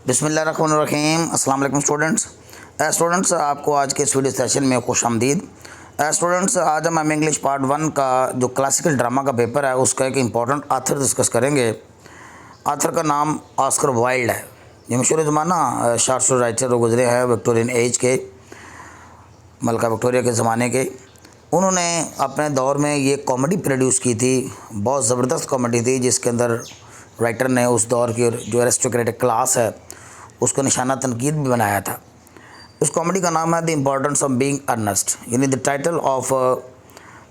बिस्मिल्लाहिर्रहमानिर्रहीम। अस्सलाम वालेकुम स्टूडेंट्स। आपको आज के इस वीडियो सेशन में खुशामदीद। स्टूडेंट्स, आज हम इंग्लिश पार्ट 1 का जो क्लासिकल ड्रामा का पेपर है उसका एक इम्पॉर्टेंट आथर डिस्कस करेंगे। आथर का नाम ऑस्कर वाइल्ड है। ये मशहूर ज़माना शॉर्ट स्टोरी राइटर गुजरे हैं विक्टोरियन एज के, मलका विक्टोरिया के ज़माने के। उन्होंने अपने दौर में ये कॉमेडी प्रोड्यूस की थी, बहुत ज़बरदस्त कॉमेडी थी, जिसके अंदर राइटर ने उस दौर की जो एरिस्टोक्रेटिक क्लास है उसको निशाना तनकीद भी बनाया था। उस कॉमेडी का नाम है the importance of being earnest, यानी the title of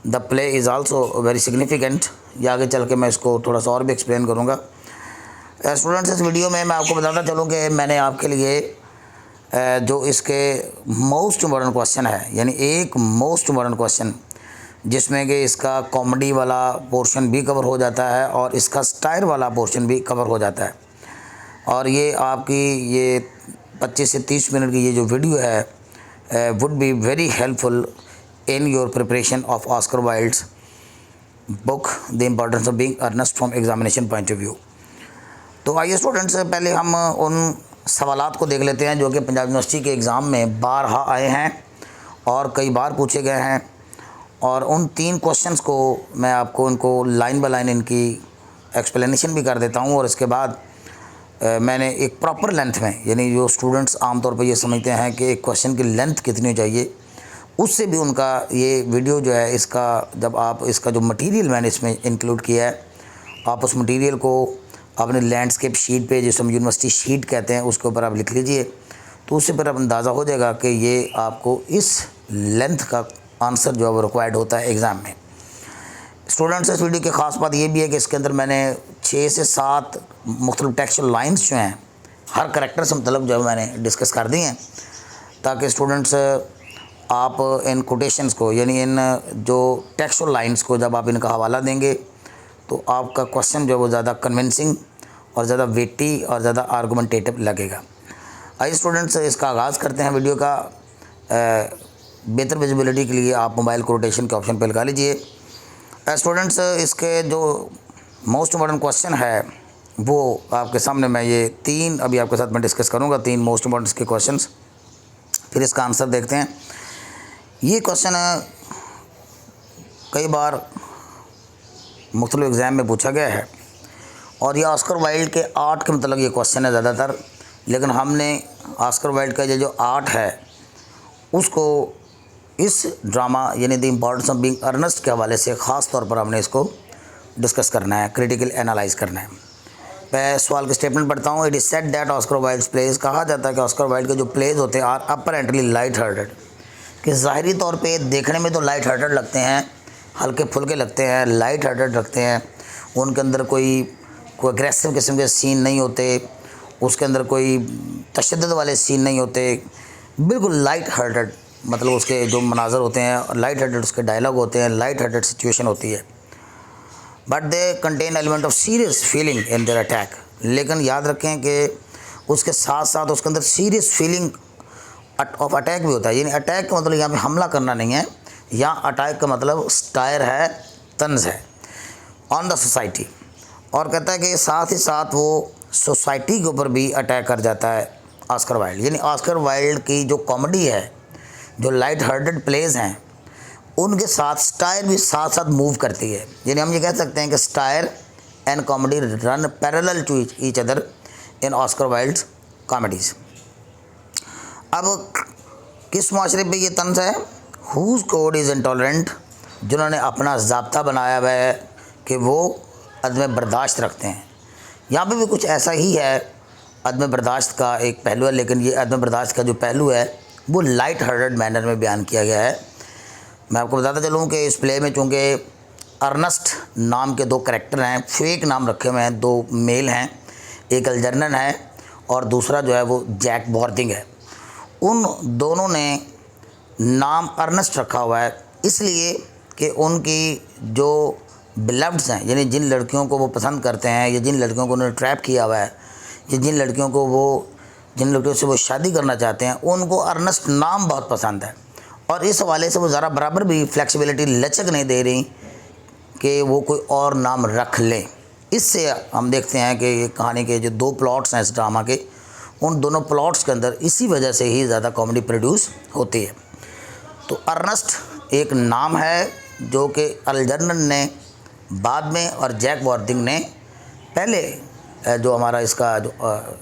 the play is also very significant. ये आगे चल के मैं इसको थोड़ा सा और भी एक्सप्लेन करूँगा। स्टूडेंट्स, इस वीडियो में मैं आपको बताता चलूँ कि मैंने आपके लिए जो इसके मोस्ट इम्पॉर्टेंट क्वेश्चन है, यानी एक मोस्ट इम्पॉर्टेंट क्वेश्चन जिसमें कि इसका कॉमेडी वाला पोर्शन भी कवर हो जाता है और इसका स्टाइल वाला पोर्शन भी कवर हो जाता है। और ये आपकी ये 25 से 30 मिनट की ये जो वीडियो है would be very helpful in your preparation of Oscar Wilde's book the importance of being Earnest from examination point of view. तो आइए स्टूडेंट्स, पहले हम उन सवालात को देख लेते हैं जो कि पंजाब यूनिवर्सिटी के एग्ज़ाम में बारहा आए हैं और कई बार पूछे गए हैं। और उन 3 क्वेश्चंस को मैं आपको इनको लाइन बाय लाइन इनकी एक्सप्लेनेशन भी कर देता हूं। और इसके बाद मैंने एक प्रॉपर लेंथ में, यानी जो स्टूडेंट्स आमतौर पर ये समझते हैं कि एक क्वेश्चन की लेंथ कितनी चाहिए, उससे भी उनका ये वीडियो जो है इसका जब आप इसका जो मटेरियल मैंने इसमें इंक्लूड किया है, आप उस मटेरियल को अपने लैंडस्केप शीट पे, जिसे हम यूनिवर्सिटी शीट कहते हैं, उसके ऊपर आप लिख लीजिए। तो उससे फिर अब अंदाज़ा हो जाएगा कि ये आपको इस लेंथ का आंसर जो है वो रिक्वायर्ड होता है एग्ज़ाम में। स्टूडेंट्स, इस वीडियो की ख़ास बात ये भी है कि इसके अंदर मैंने 6 से 7 मुख्तलिफ टेक्सचुअल लाइन्स जो हैं हर करैक्टर से मतलब जो है मैंने डिस्कस कर दी हैं, ताकि स्टूडेंट्स आप इन कोटेशंस को, यानी इन जो टेक्सचुअल लाइन्स को जब आप इनका हवाला देंगे तो आपका क्वेश्चन जो है वो ज़्यादा कन्विंसिंग और ज़्यादा वेटी और ज़्यादा आर्गूमेंटेटिव लगेगा। आइए स्टूडेंट्स, इसका आगाज़ करते हैं वीडियो का। बेहतर विजिबिलिटी के लिए आप मोबाइल को रोटेशन के ऑप्शन पर लगा लीजिए। स्टूडेंट्स, इसके जो मोस्ट इम्पॉर्टेंट क्वेश्चन है वो आपके सामने मैं ये 3 अभी आपके साथ मैं डिस्कस करूँगा, 3 मोस्ट इम्पॉर्टेंट के क्वेश्चंस, फिर इसका आंसर देखते हैं। ये क्वेश्चन कई बार मुख्तलिफ एग्ज़ाम में पूछा गया है और ये ऑस्कर वाइल्ड के आर्ट के मतलब ये क्वेश्चन है ज़्यादातर, लेकिन हमने ऑस्कर वाइल्ड का ये जो आर्ट है उसको इस ड्रामा यानी the importance of being Earnest के हवाले से ख़ास तौर पर हमने इसको डिस्कस करना है, क्रिटिकल एनालाइज करना है। मैं सवाल के स्टेटमेंट पढ़ता हूँ। It is said that Oscar Wilde's plays, कहा जाता है कि ऑस्कर वाइल्ड के जो प्लेज होते हैं आर अपरेंटली लाइट हार्टेड, कि ज़ाहिरी तौर पे देखने में तो लाइट हार्टेड लगते हैं, हल्के फुल्के लगते हैं, लाइट हार्टेड रखते हैं। उनके अंदर कोई एग्रेसिव किस्म के सीन नहीं होते, उसके अंदर कोई तशद्दुद वाले सीन नहीं होते, बिल्कुल लाइट हार्टेड, मतलब उसके जो मनाज़र होते हैं लाइट हार्टेड, उसके डायलॉग होते हैं, लाइट हार्टेड सिचुएशन होती है। But they contain element of serious feeling in their attack, लेकिन याद रखें कि उसके साथ साथ उसके अंदर सीरियस फीलिंग ऑफ अटैक भी होता है। यानी अटैक का मतलब यहाँ पे हमला करना नहीं है, यहाँ अटैक का मतलब स्टायर है, तंज है ऑन द सोसाइटी। और कहता है कि साथ ही साथ वो सोसाइटी के ऊपर भी अटैक कर जाता है ऑस्कर वाइल्ड। यानी ऑस्कर वाइल्ड की जो कॉमेडी है, जो लाइट हार्टेड प्लेज हैं, उनके साथ स्टायर भी साथ साथ मूव करती है। यानी हम ये कह सकते हैं कि satire and comedy run parallel to each other in Oscar Wilde's comedies. अब किस माशरे पे ये तंज है? हुज कोड इज़ इंटॉलरेंट, जिन्होंने अपना ज़ाब्ता बनाया हुआ है कि वो अदम बर्दाश्त रखते हैं। यहाँ पे भी कुछ ऐसा ही है, अदम बर्दाश्त का एक पहलू है, लेकिन ये अदम बर्दाश्त का जो पहलू है वो लाइट हार्टेड मैनर में बयान किया गया है। मैं आपको बताता चलूँ कि इस प्ले में चूँकि अर्नेस्ट नाम के 2 करैक्टर हैं, फेक नाम रखे हुए हैं, 2 मेल हैं, एक अल्जर्नन है और दूसरा जो है वो जैक बॉर्थिंग है। उन दोनों ने नाम अर्नेस्ट रखा हुआ है इसलिए कि उनकी जो बिलव्ड्स हैं, यानी जिन लड़कियों को वो पसंद करते हैं या जिन लड़कियों को उन्होंने ट्रैप किया हुआ है या जिन लड़कियों से वो शादी करना चाहते हैं, उनको अर्नेस्ट नाम बहुत पसंद है। और इस हवाले से वो ज़रा बराबर भी फ्लेक्सिबिलिटी, लचक नहीं दे रही कि वो कोई और नाम रख लें। इससे हम देखते हैं कि कहानी के जो 2 प्लॉट्स हैं इस ड्रामा के, उन दोनों प्लॉट्स के अंदर इसी वजह से ही ज़्यादा कॉमेडी प्रोड्यूस होती है। तो अर्नेस्ट एक नाम है जो कि अल्जर्नन ने बाद में और जैक वॉर्थिंग ने पहले जो हमारा इसका जो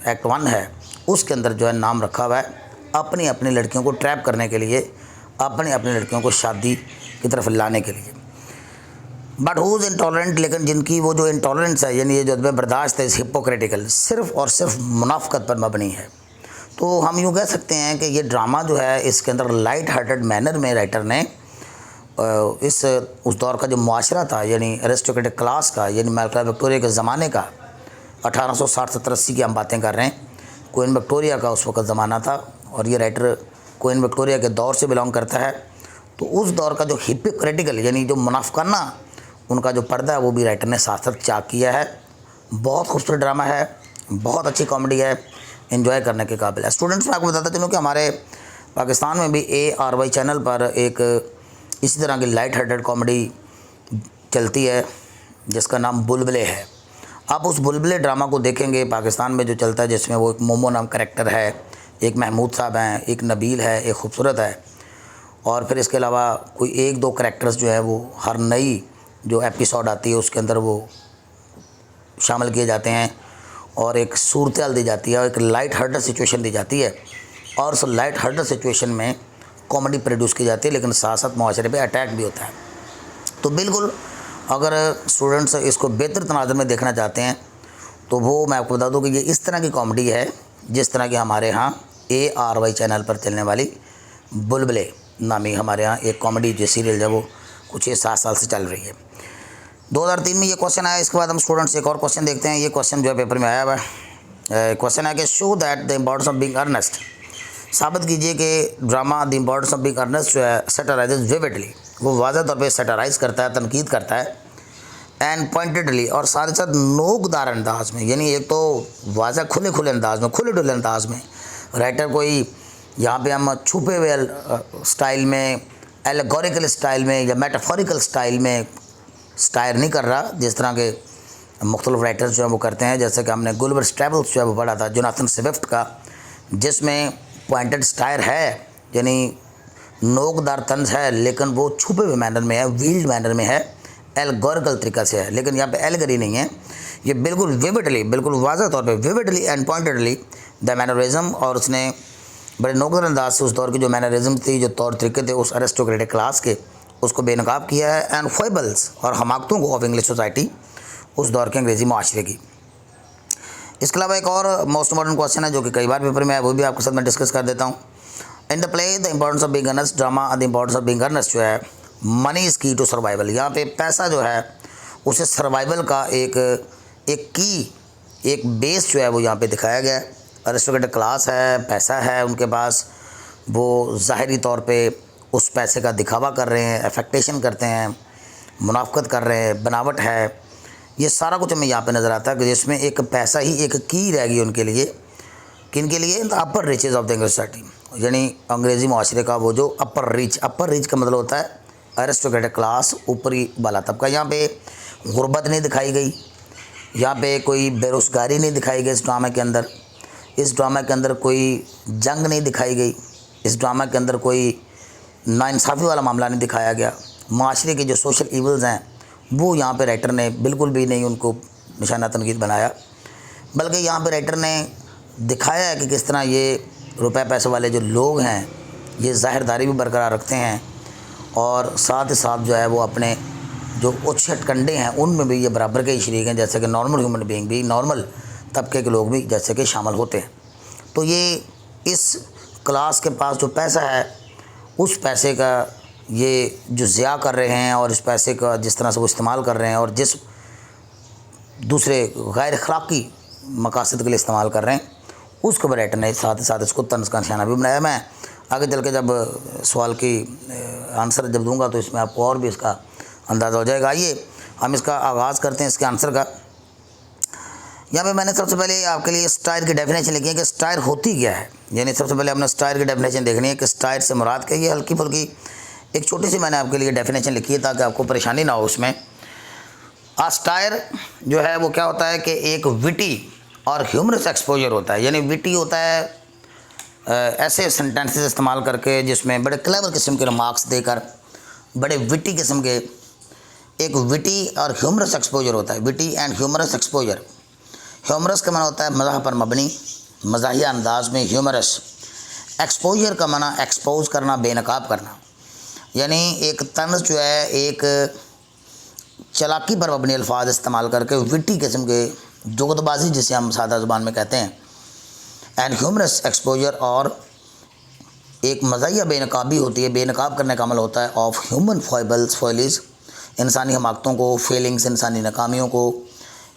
एक्ट 1 है उसके अंदर जो है नाम रखा हुआ है अपनी अपनी लड़कियों को ट्रैप करने के लिए, अपनी अपनी लड़कियों को शादी की तरफ लाने के लिए। बट हु इज़ इंटॉलरेंट, लेकिन जिनकी वो जो इंटॉलरेंस है यानी ये जो बर्दाश्त है इस हिपोक्रेटिकल सिर्फ़ और सिर्फ मुनाफ़क़त पर मबनी है। तो हम यूँ कह सकते हैं कि ये ड्रामा जो है इसके अंदर लाइट हार्टेड मैनर में राइटर ने उस दौर का जो मुआशरा था यानी एरिस्टोक्रेटिक क्लास का, यानी मार्गरेट विक्टोरिया के ज़माने का, 1860-70-80 की हम बातें कर रहे हैं। क्वीन विक्टोरिया का उस वक्त ज़माना था और ये राइटर क्वीन विक्टोरिया के दौर से बिलोंग करता है। तो उस दौर का जो हिपोक्रेटिकल यानी जो मुनाफिकाना उनका जो पर्दा है वो भी राइटर ने साथ साथ चाक किया है। बहुत खूबसूरत ड्रामा है, बहुत अच्छी कॉमेडी है, एंजॉय करने के काबिल है। स्टूडेंट्स, मैं आपको बताता चलूँ कि हमारे पाकिस्तान में भी ARY चैनल पर एक इसी तरह की लाइट हार्टेड कॉमेडी चलती है जिसका नाम बुलबुले है। आप उस बुलबुले ड्रामा को देखेंगे पाकिस्तान में जो चलता है, जिसमें वो एक मोमो नाम करैक्टर है, एक महमूद साहब हैं, एक नबील है, एक खूबसूरत है, और फिर इसके अलावा कोई 1-2 करैक्टर्स जो है वो हर नई जो एपिसोड आती है उसके अंदर वो शामिल किए जाते हैं और एक सूरत-ए-हाल दी जाती है और एक लाइट हार्टेड सिचुएशन दी जाती है और उस लाइट हार्टेड सिचुएशन में कॉमेडी प्रोड्यूस की जाती है, लेकिन साथ साथ मुआशरे पे अटैक भी होता है। तो बिल्कुल अगर स्टूडेंट्स इसको बेहतर तनाज़ुर में देखना चाहते हैं तो वो मैं आपको बता दूं कि ये इस तरह की कॉमेडी है जिस तरह की हमारे यहाँ ARY चैनल पर चलने वाली बुलबुले नामी हमारे यहाँ एक कॉमेडी जो सीरियल है वो कुछ 7 साल से चल रही है। 2003 में ये क्वेश्चन आया। इसके बाद हम स्टूडेंट्स एक और क्वेश्चन देखते हैं। ये क्वेश्चन जो है पेपर में आया हुआ है। क्वेश्चन है कि show that the importance of being Earnest, साबित कीजिए कि drama the importance of being Earnest जो है सैटराइजेस विविडली, वो वाज़ह तौर पे सैटराइज करता है, तनकीद करता है, एंड पॉइंटेडली, और साथ ही साथ नोकदार अंदाज में, यानी एक तो वाज़ह खुले खुले अंदाज में, खुले डुले अंदाज में राइटर कोई यहाँ पे हम छुपे हुए स्टाइल में, एलेगोरिकल स्टाइल में या मेटाफोरिकल स्टाइल में स्टायर नहीं कर रहा जिस तरह के मुख्तलिफ राइटर्स जो है वो करते हैं। जैसे कि हमने गुलिवर ट्रैवल्स जो है वो पढ़ा था जोनाथन स्विफ्ट का, जिसमें पॉइंटेड स्टायर है यानी नोकदार तंज है, लेकिन वो छुपे हुए मैनर में है, वील्ड मैनर में है, एल्गोरिकल तरीक़ा से है। लेकिन यहाँ पे एलगरी नहीं है, ये बिल्कुल विविडली, बिल्कुल वाज़ह तौर पे vividly and pointedly the mannerism, और उसने बड़े नोकदार अंदाज से उस दौर की जो मैनरिज्म थी, जो तौर तरीके थे उस एरिस्टोक्रेटिक क्लास के, उसको बेनकाब किया है। एंड फोइबल्स और हमाकतों को ऑफ इंग्लिश सोसाइटी उस दौर के अंग्रेज़ी माशरे की। इसके अलावा एक और मोस्ट इम्पॉर्टेंट क्वेश्चन है जो कि कई बार पेपर में है, वो भी आपके साथ मैं डिस्कस कर देता हूँ। In the play the importance of being Earnest drama, the importance of being Earnest जो है money is key to survival. यहाँ पे पैसा जो है उसे सर्वाइवल का एक बेस जो है वो यहाँ पे दिखाया गया है। अरिस्टोक्रेटिक क्लास है, पैसा है उनके पास, वो ज़ाहिरी तौर पे उस पैसे का दिखावा कर रहे हैं, अफेक्टेशन करते हैं, मुनाफ़क़त कर रहे हैं, बनावट है, ये सारा कुछ हमें यहाँ पे नज़र आता है कि जिसमें एक पैसा ही एक की रह गई उनके लिए। किन के लिए? The upper riches of the English society, यानी अंग्रेज़ी माशरे का वो जो अपर रिच का मतलब होता है अरिस्टोक्रेटिक क्लास, ऊपरी वाला तबका। यहाँ पे गुर्बत नहीं दिखाई गई, यहाँ पे कोई बेरोज़गारी नहीं दिखाई गई इस ड्रामा के अंदर। इस ड्रामा के अंदर कोई जंग नहीं दिखाई गई, इस ड्रामा के अंदर कोई नाइंसाफ़ी वाला मामला नहीं दिखाया गया। माशरे के जो सोशल इवल्स हैं वो यहाँ पे राइटर ने बिल्कुल भी नहीं उनको निशाना तनकीद बनाया, बल्कि यहाँ पे राइटर ने दिखाया है कि किस तरह ये रुपए पैसे वाले जो लोग हैं ये ज़ाहिरदारी भी बरकरार रखते हैं और साथ ही साथ जो है वो अपने जो उच्छट कंडे हैं उनमें भी ये बराबर के ही शरीक हैं, जैसे कि नॉर्मल ह्यूमन बीइंग भी, नॉर्मल तबके के लोग भी जैसे कि शामिल होते हैं। तो ये इस क्लास के पास जो पैसा है उस पैसे का ये जो ज़िया कर रहे हैं और इस पैसे का जिस तरह से वो इस्तेमाल कर रहे हैं और जिस दूसरे गैर अखलाक़ी मकासद के लिए इस्तेमाल कर रहे हैं उसको राइटर ने साथ ही साथ इसको तंज़ का निशाना भी बनाया। मैं आगे चल के जब सवाल की आंसर जब दूंगा तो इसमें आपको और भी इसका अंदाज़ा हो जाएगा। आइए हम इसका आगाज़ करते हैं इसके आंसर का। यहाँ पे मैंने सबसे पहले आपके लिए स्टायर की डेफिनेशन लिखी है कि स्टायर होती क्या है, यानी सबसे पहले हमने स्टायर की डेफिनेशन देखनी है कि स्टायर से मुराद क्या है। ये हल्की फुल्की एक छोटी सी मैंने आपके लिए डेफिनेशन लिखी है ताकि आपको परेशानी ना हो उसमें। स्टायर जो है वो क्या होता है कि एक विटी और ह्यूमरस एक्सपोजर होता है, यानी विटी होता है ऐसे सेंटेंसेस इस्तेमाल करके जिसमें बड़े क्लेवर किस्म के रिमार्क्स देकर, बड़े विटी किस्म के, एक विटी और ह्यूमरस एक्सपोजर होता है, witty and humorous exposure. Humorous का माना होता है मज़ाह पर मबनी, मज़ाहिया अंदाज में ह्यूमरस। एक्सपोजर का माना एक्सपोज करना, बेनकाब करना, यानी एक तंज जो है एक चालाकी पर मबनी अल्फाज इस्तेमाल करके विटी किस्म के जुगतबाजी जिसे हम सादा ज़ुबान में कहते हैं, एंड ह्यूमरस एक्सपोजर, और एक मज़ाहिया बेनकाबी होती है, बेनकाब करने का अमल होता है ऑफ ह्यूमन फॉइबल्स, फॉइलिस, इंसानी हमाकतों को, फीलिंग्स, इंसानी नाकामियों को,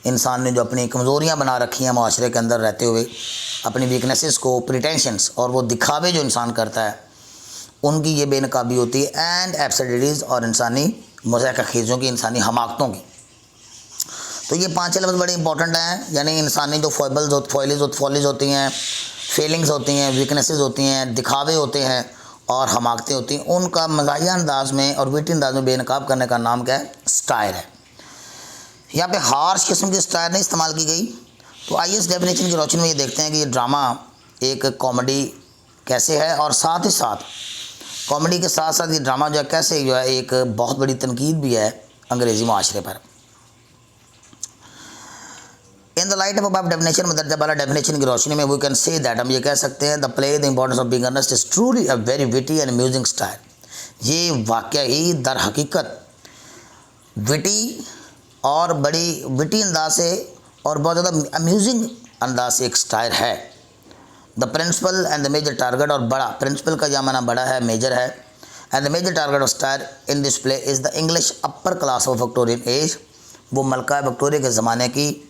इंसान ने जो अपनी कमज़ोरियाँ बना रखी हैं माशरे के अंदर रहते हुए, अपनी वीकनेसेस को, प्रिटेंशंस और वो दिखावे जो इंसान करता है उनकी ये बेनकाबी होती है, एंड एब्सर्डिटीज़ और इंसानी मज़ाक़-ए-ख़ीज़ों की, इंसानी हमाकतों की। तो ये 5 लफ्ज़ बड़े इंपॉर्टेंट हैं, यानी इंसानी जो फॉइलिस होती हैं, फीलिंग्स होती हैं, वीकनेसेस होती हैं, दिखावे होते हैं और हमाकतें होती हैं, उनका मज़ाहिया अंदाज में और विटी अंदाज में बेनकाब करने का नाम क्या है? स्टायर है। यहाँ पे हार्श किस्म की स्टायर नहीं इस्तेमाल की गई। तो आइए इस डेफिनेशन की रोशनी में ये देखते हैं कि ये ड्रामा एक कॉमेडी कैसे है, और साथ ही साथ कॉमेडी के साथ साथ ये ड्रामा जो है कैसे जो है एक बहुत बड़ी तनकीद भी है अंग्रेज़ी माशरे पर। In the light of above definition, में दर्जा वाला डेफिनेशन की रोशनी में वी कैन से दैट, हम ये कह सकते हैं the play the importance of being Earnest is truly a very witty and amusing style. ये वाकया ही दर हकीकत विटी और बड़ी विटी अंदाज से और बहुत ज़्यादा अम्यूजिंग अंदाज से एक स्टाइल है। The principal and the major target, और बड़ा प्रिंसिपल का यहाँ माना बड़ा है, मेजर है, and the major target of style in this play is the English upper class of Victorian age. वो मलका विक्टोरिया के ज़माने की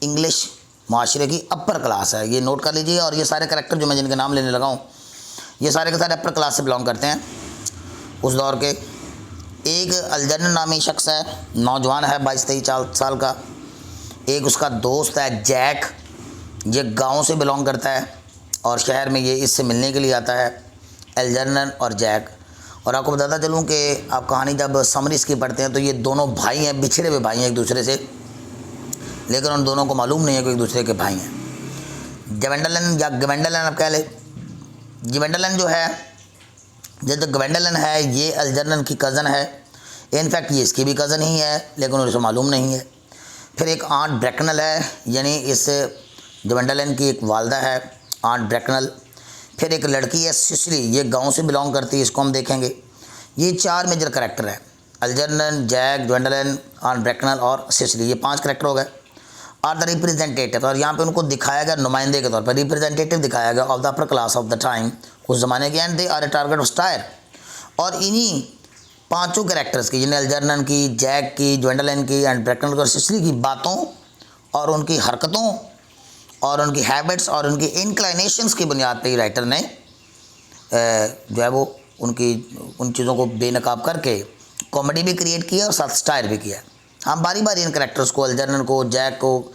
इंग्लिश माशरे की अपर क्लास है, ये नोट कर लीजिए। और ये सारे करैक्टर जो मैं जिनके नाम लेने लगा हूँ ये सारे के सारे अपर क्लास से बिलोंग करते हैं उस दौर के। एक अलजर्न नामी शख्स है, नौजवान है, 22-23 साल का। एक उसका दोस्त है जैक, ये गांव से बिलोंग करता है और शहर में ये इससे मिलने के लिए आता है, अलजर्न और जैक। और आपको बताता चलूँ कि आप कहानी जब समरी इसकी पढ़ते हैं तो ये दोनों भाई हैं, बिछड़े हुए भाई हैं एक दूसरे से, लेकिन उन दोनों को मालूम नहीं है कि एक दूसरे के भाई हैं। गवेंडलन या गवेंडलन आप कह ले, गवेंडलन जो है, जो गवेंडलन है ये अलजर्न की कज़न है, इनफैक्ट ये इसकी भी कज़न ही है लेकिन उसे मालूम नहीं है। फिर एक आंट ब्रैकनल है, यानी इस गवेंडलन की एक वालदा है आंट ब्रैकनल। फिर एक लड़की है सिसली, ये गांव से बिलोंग करती है, इसको हम देखेंगे। ये 4 मेजर करैक्टर हैं, अलजर्न, जैक, गवेंडलन, आंट ब्रैकनल और सिसली, ये 5 करैक्टर हो गए। आर द रिप्रेजेंटेटिव, और यहाँ पे उनको दिखाया गया नुमाइंदे के तौर पर, रिप्रेजेंटेटिव दिखाया गया of the upper class of the time, उस ज़माने के, and they are a target of satire. और इन्हीं 5 कैरेक्टर्स की, यानी अलजर्न की, जैक की, गवेंडलन की एंड ब्रैकनल और सिसली की बातों और उनकी हरकतों और उनकी हैबिट्स और उनकी इंक्लाइनेशंस की बुनियाद पर ही राइटर ने जो है वो उन चीज़ों को बेनकाब करके कॉमेडी भी क्रिएट किया और साथ स्टायर भी किया। हम बारी बारी इन करेक्टर्स को, अलजर्न को, जैक को,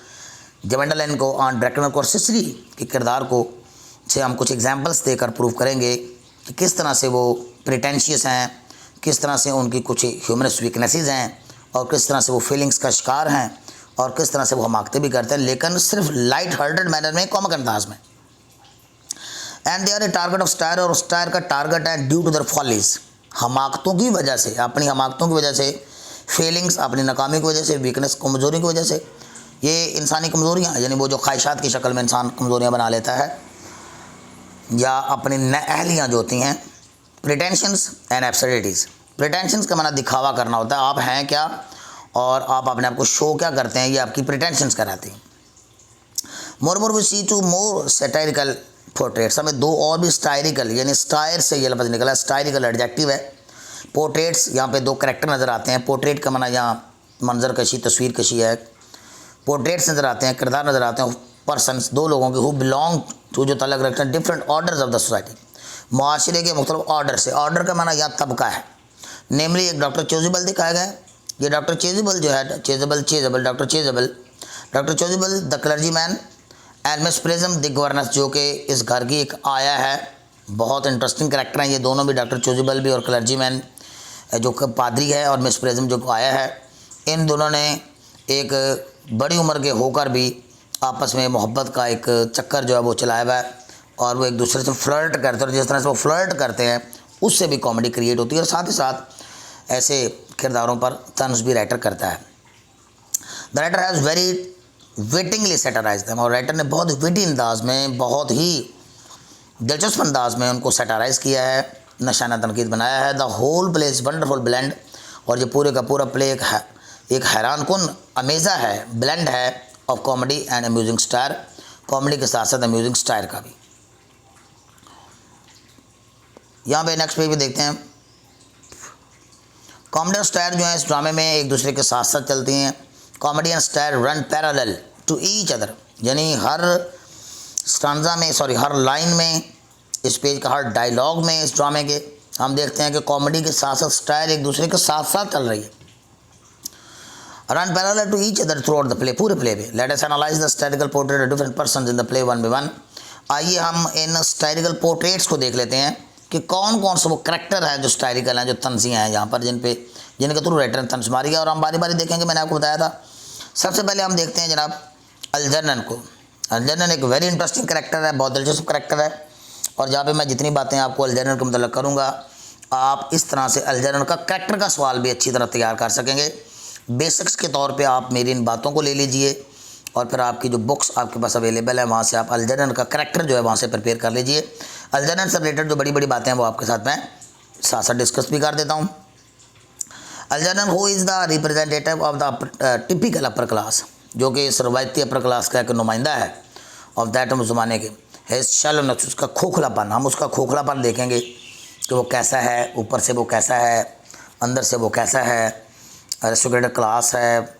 गवेंडलन को, आंट ब्रैकनल को और सिसली के किरदार को से हम कुछ एग्जांपल्स देकर प्रूव करेंगे कि किस तरह से वो प्रिटेंशियस हैं, किस तरह से उनकी कुछ ह्यूमरस वीकनेसेस हैं और किस तरह से वो फीलिंग्स का शिकार हैं और किस तरह से वो हमाकते भी करते हैं, लेकिन सिर्फ लाइट हार्टेड मैनर में, कॉमिक अंदाज में। And they are a target of satire, और स्टायर का टारगेट है ड्यू टू देयर फॉलीज, हमाकतों की वजह से, अपनी हमाकतों की वजह से, फीलिंग्स अपनी नाकामी की वजह से, वीकनेस कमज़ोरी की वजह से। ये इंसानी कमज़ोरियाँ, यानी वो जो ख्वाहिशात की शक्ल में इंसान कमज़ोरियाँ बना लेता है, या अपनी नाअहलियाँ जो होती हैं, प्रिटेंशंस एंड एब्सर्डिटीज़। प्रिटेंशंस का माना दिखावा करना होता है, आप हैं क्या और आप अपने आप को शो क्या करते हैं, ये आपकी प्रिटेंशंस कराती हैं। More we see to more satirical portraits, हमें 2 और भी स्टायरिकल, यानी स्टायर से ये लफ्ज़ निकला, स्टायरिकल एडजेक्टिव है। पोर्ट्रेट्स, यहाँ पे 2 करैक्टर नज़र आते हैं। पोर्ट्रेट का माना यहाँ मंजर कशी, तस्वीर कशी है। पोर्ट्रेट्स नज़र आते हैं, किरदार नज़र आते हैं, पर्सनस, 2 लोगों के, हु बिलोंग टू, जो तलक रखते हैं different orders of the society, माशरे के मुख्तलिफ ऑर्डर से। ऑर्डर का माना यहाँ तबका है। नेमली एक डॉक्टर चेज़ेबल दिखाया गया है। ये डॉक्टर चेज़ेबल जो है, doctor Chasuble the clergy man and miss Prism the governess, जो कि इस घर की एक आया है। बहुत इंटरेस्टिंग करैक्टर हैं ये दोनों भी, डॉक्टर चेज़ेबल भी और क्लर्जी मैन जो कि पादरी है, और मिस प्रिज्म जो आया है। इन दोनों ने एक बड़ी उम्र के होकर भी आपस में मोहब्बत का एक चक्कर जो है वो चलाया हुआ है, और वो एक दूसरे से फ्लर्ट करते हैं, और जिस तरह से वो फ्लर्ट करते हैं उससे भी कॉमेडी क्रिएट होती है, और साथ ही साथ ऐसे किरदारों पर तंज भी राइटर करता है। The writer has very wittingly satirise them, और राइटर ने बहुत विटी अंदाज में, बहुत ही दिलचस्प अंदाज में उनको सेटराइज किया है, निशाना तनकीद बनाया है। The whole play is wonderful blend, और ये पूरे का पूरा प्ले एक हैरान कुन अमेज़ा है, ब्लेंड है of comedy and amusing star, comedy के साथ साथ अम्यूजिंग स्टार का भी। यहाँ पे नेक्स्ट पेज पे देखते हैं, कॉमेडी और स्टार जो है इस ड्रामे में एक दूसरे के साथ साथ चलती हैं। Comedy and satire run parallel to each other, यानी हर स्टांजा में, हर लाइन में, इस पेज का हर डायलॉग में इस ड्रामे के हम देखते हैं कि कॉमेडी के साथ साथ स्टाइल एक दूसरे के साथ साथ चल रही है। Run parallel to each other throughout the play, पूरे प्ले में। Let us analyse the satirical portrait of different persons in the play one by one. आइए हम इन स्टाइरिकल पोर्ट्रेट्स को देख लेते हैं कि कौन कौन से वो करेक्टर हैं जो स्टाइरिकल हैं, जो तंजियाँ हैं यहाँ पर, जिनके थ्रू राइटर ने तंज मारी है, और हम बारी बारी देखेंगे। मैंने आपको बताया था। सबसे पहले हम देखते हैं जनाब अलजर्नन को। अलजर्नन एक वेरी इंटरेस्टिंग करेक्टर है, बहुत दिलचस्प करेक्टर है, और जहाँ पे मैं जितनी बातें आपको अलजर्नन के मतलब करूँगा, आप इस तरह से अलजर्नन का करेक्टर का सवाल भी अच्छी तरह तैयार कर सकेंगे। बेसिक्स के तौर पे आप मेरी इन बातों को ले लीजिए, और फिर आपकी जो बुक्स आपके पास अवेलेबल है वहाँ से आप अलजर्नन का करेक्टर जो है वहाँ से प्रिपेयर कर लीजिए। अलजर्नन से रिलेटेड जो बड़ी बड़ी बातें हैं वो आपके साथ मैं साथ साथ डिस्कस भी कर देता हूँ। Algernon who is the representative of the typical upper class, जो कि इस रवायती अपर क्लास का एक नुमाइंदा है ऑफ दैट उस ज़माने के। है शैलोनेस, उसका खोखलापन, हम उसका खोखलापन देखेंगे कि वो कैसा है, ऊपर से वो कैसा है, अंदर से वो कैसा है। एरिस्टोक्रेटिक क्लास है,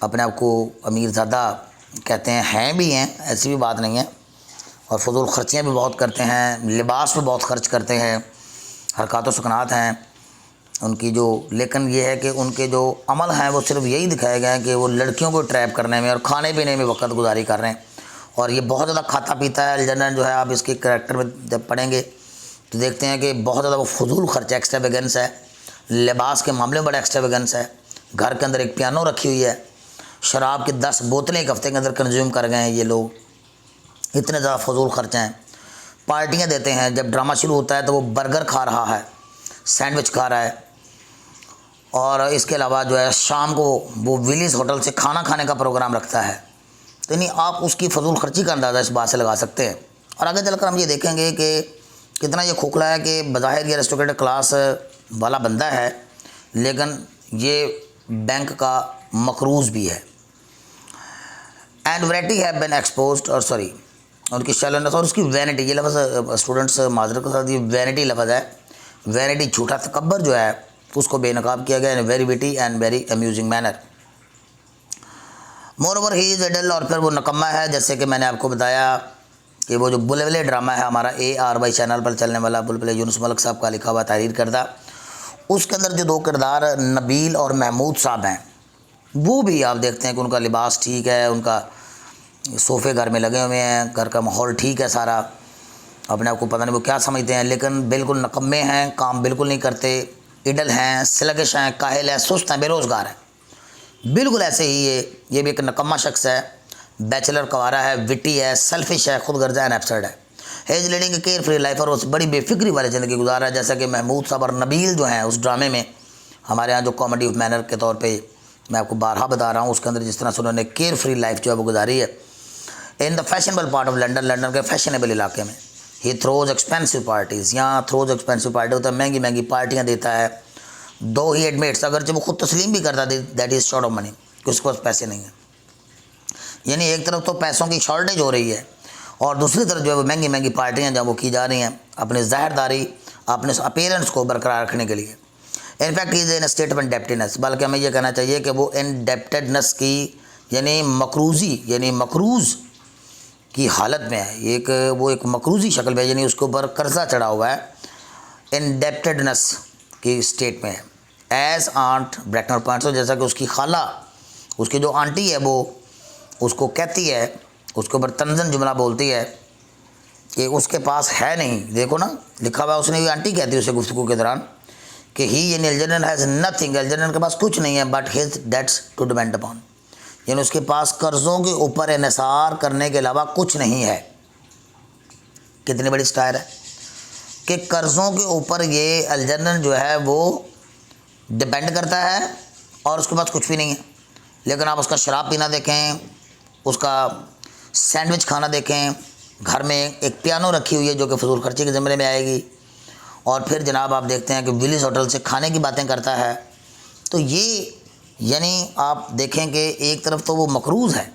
अपने आप को अमीर ज़्यादा कहते हैं भी हैं, ऐसी भी बात नहीं है, और फजूल खर्चियाँ भी बहुत करते हैं, लिबास पे बहुत खर्च करते हैं, हरकत व सुकनात हैं उनकी जो, लेकिन ये है कि उनके जो अमल हैं वो सिर्फ यही दिखाए गए हैं कि वो लड़कियों को ट्रैप करने में और खाने पीने में वक्त गुजारी कर रहे हैं, और ये बहुत ज़्यादा खाता पीता है। अलजर्नन जो है, आप इसके करैक्टर में जब पढ़ेंगे तो देखते हैं कि बहुत ज़्यादा वो फजूल खर्चा, एक्स्ट्रावेगेंस है, लिबास के मामले में बड़ा एक्स्ट्रावेगेंस है। घर के अंदर एक पियानो रखी हुई है, शराब की 10 बोतलें एक हफ्ते के अंदर कंज्यूम कर गए हैं ये लोग, इतने ज़्यादा फजूल खर्चे हैं। पार्टियाँ देते हैं, जब ड्रामा शुरू होता है तो वो बर्गर खा रहा है, सैंडविच खा रहा है, और इसके अलावा जो है शाम को वो विलीज होटल से खाना खाने का प्रोग्राम रखता है। तो नहीं, आप उसकी फजूल खर्ची का अंदाज़ा इस बात से लगा सकते हैं। और आगे चलकर हम ये देखेंगे कि कितना ये खोखला है कि बज़ाहिर ये एरिस्टोक्रेटिक क्लास वाला बंदा है, लेकिन ये बैंक का मकरूज़ भी है। And vanity have been exposed, और उनकी शैलोनेस और उसकी वैनिटी, ये लफ्ज़ स्टूडेंट्स माजरत के साथ, ये वैनिटी लफ्ज़ है। वैनिटी, झूठा तकब्बर जो है उसको बेनकाब किया गया in very witty and very amusing manner. Moreover he is idle, और फिर वो नकम्मा है, जैसे कि मैंने आपको बताया कि वो जो बुलबुले ड्रामा है हमारा ARY चैनल पर चलने वाला, बुलबुले यूनुस मलिक साहब का लिखा हुआ, तहरीर करदा, उसके अंदर जो 2 किरदार नबील और महमूद साहब हैं, वो भी आप देखते हैं कि उनका लिबास ठीक है, उनका सोफ़े घर में लगे हुए हैं, घर का माहौल ठीक है सारा, अपने आप को पता नहीं वो क्या समझते हैं, लेकिन बिल्कुल नकम्मे हैं, काम बिल्कुल नहीं करते, इडल हैं, स्लगिश हैं, काहिल हैं, सुस्त हैं, बेरोज़गार हैं। बिल्कुल ऐसे ही ये भी एक नकम्मा शख्स है, बैचलर कवारा है, विटी है, सेल्फिश है, खुदगर्ज़ा एंड एब्सर्ड है। Hedge leading care free life, और उस बड़ी बेफिक्री वाली ज़िंदगी गुजारा है, जैसा कि महमूद साहब और नबील जो हैं उस ड्रामे में हमारे यहाँ जो कॉमेडी ऑफ मैनर के तौर पे मैं आपको बारहा बता रहा हूँ, उसके अंदर जिस तरह से उन्होंने केयर फ्री लाइफ जो है वो गुजारी है in the fashionable part of London, London के फैशनेबल इलाके में। ही थ्रोज एक्सपेंसिव पार्टीज़, यहाँ थ्रोज एक्सपेंसिव पार्टी होता है, महंगी महंगी पार्टियाँ देता है। दो ही एडमिट्स, अगर जब वो खुद तस्लीम भी करता है that is short of money, कि उसके पास पैसे नहीं हैं। यानी एक तरफ तो पैसों की शॉर्टेज हो रही है, और दूसरी तरफ जो है वो महंगी महंगी पार्टियाँ जब वो की जा रही हैं अपनी ज़ाहिरदारी, अपने अपीयरेंस को बरकरार रखने के लिए। In fact is in state of indebtedness, बल्कि हमें यह कहना चाहिए कि वो इंडेप्टेडनेस की यानी मकरूज़ी, यानी मकरूज़ की हालत में है। वो एक मकरूज़ी शक्ल में, यानी उसके ऊपर कर्जा चढ़ा हुआ है, इंडेप्टेडनेस की स्टेट में है। एज आंट ब्रैकनर पॉइंट्स, जैसा कि उसकी खाला, उसकी जो आंटी है वो उसको कहती है, उसके ऊपर तंजन जुमला बोलती है कि उसके पास है नहीं। देखो ना, लिखा हुआ उसने, आंटी कहती है उसे गुफ्तगू के दौरान कि ही यानी अलजर्नन हैज़ नथिंग, अलजर्नन के पास कुछ नहीं है, but his debts to depend upon, यानी उसके पास कर्ज़ों के ऊपर इन्हिसार करने के अलावा कुछ नहीं है। कितनी बड़ी स्टाइल है कि कर्ज़ों के ऊपर ये अलजर्नन जो है वो डिपेंड करता है और उसके पास कुछ भी नहीं है। लेकिन आप उसका शराब पीना देखें, उसका सैंडविच खाना देखें, घर में एक पियानो रखी हुई है जो कि फजूल खर्ची के ज़मरे में आएगी, और फिर जनाब आप देखते हैं कि विलीज होटल से खाने की बातें करता है। तो ये यानी आप देखें कि एक तरफ तो वो मकरूज़ है,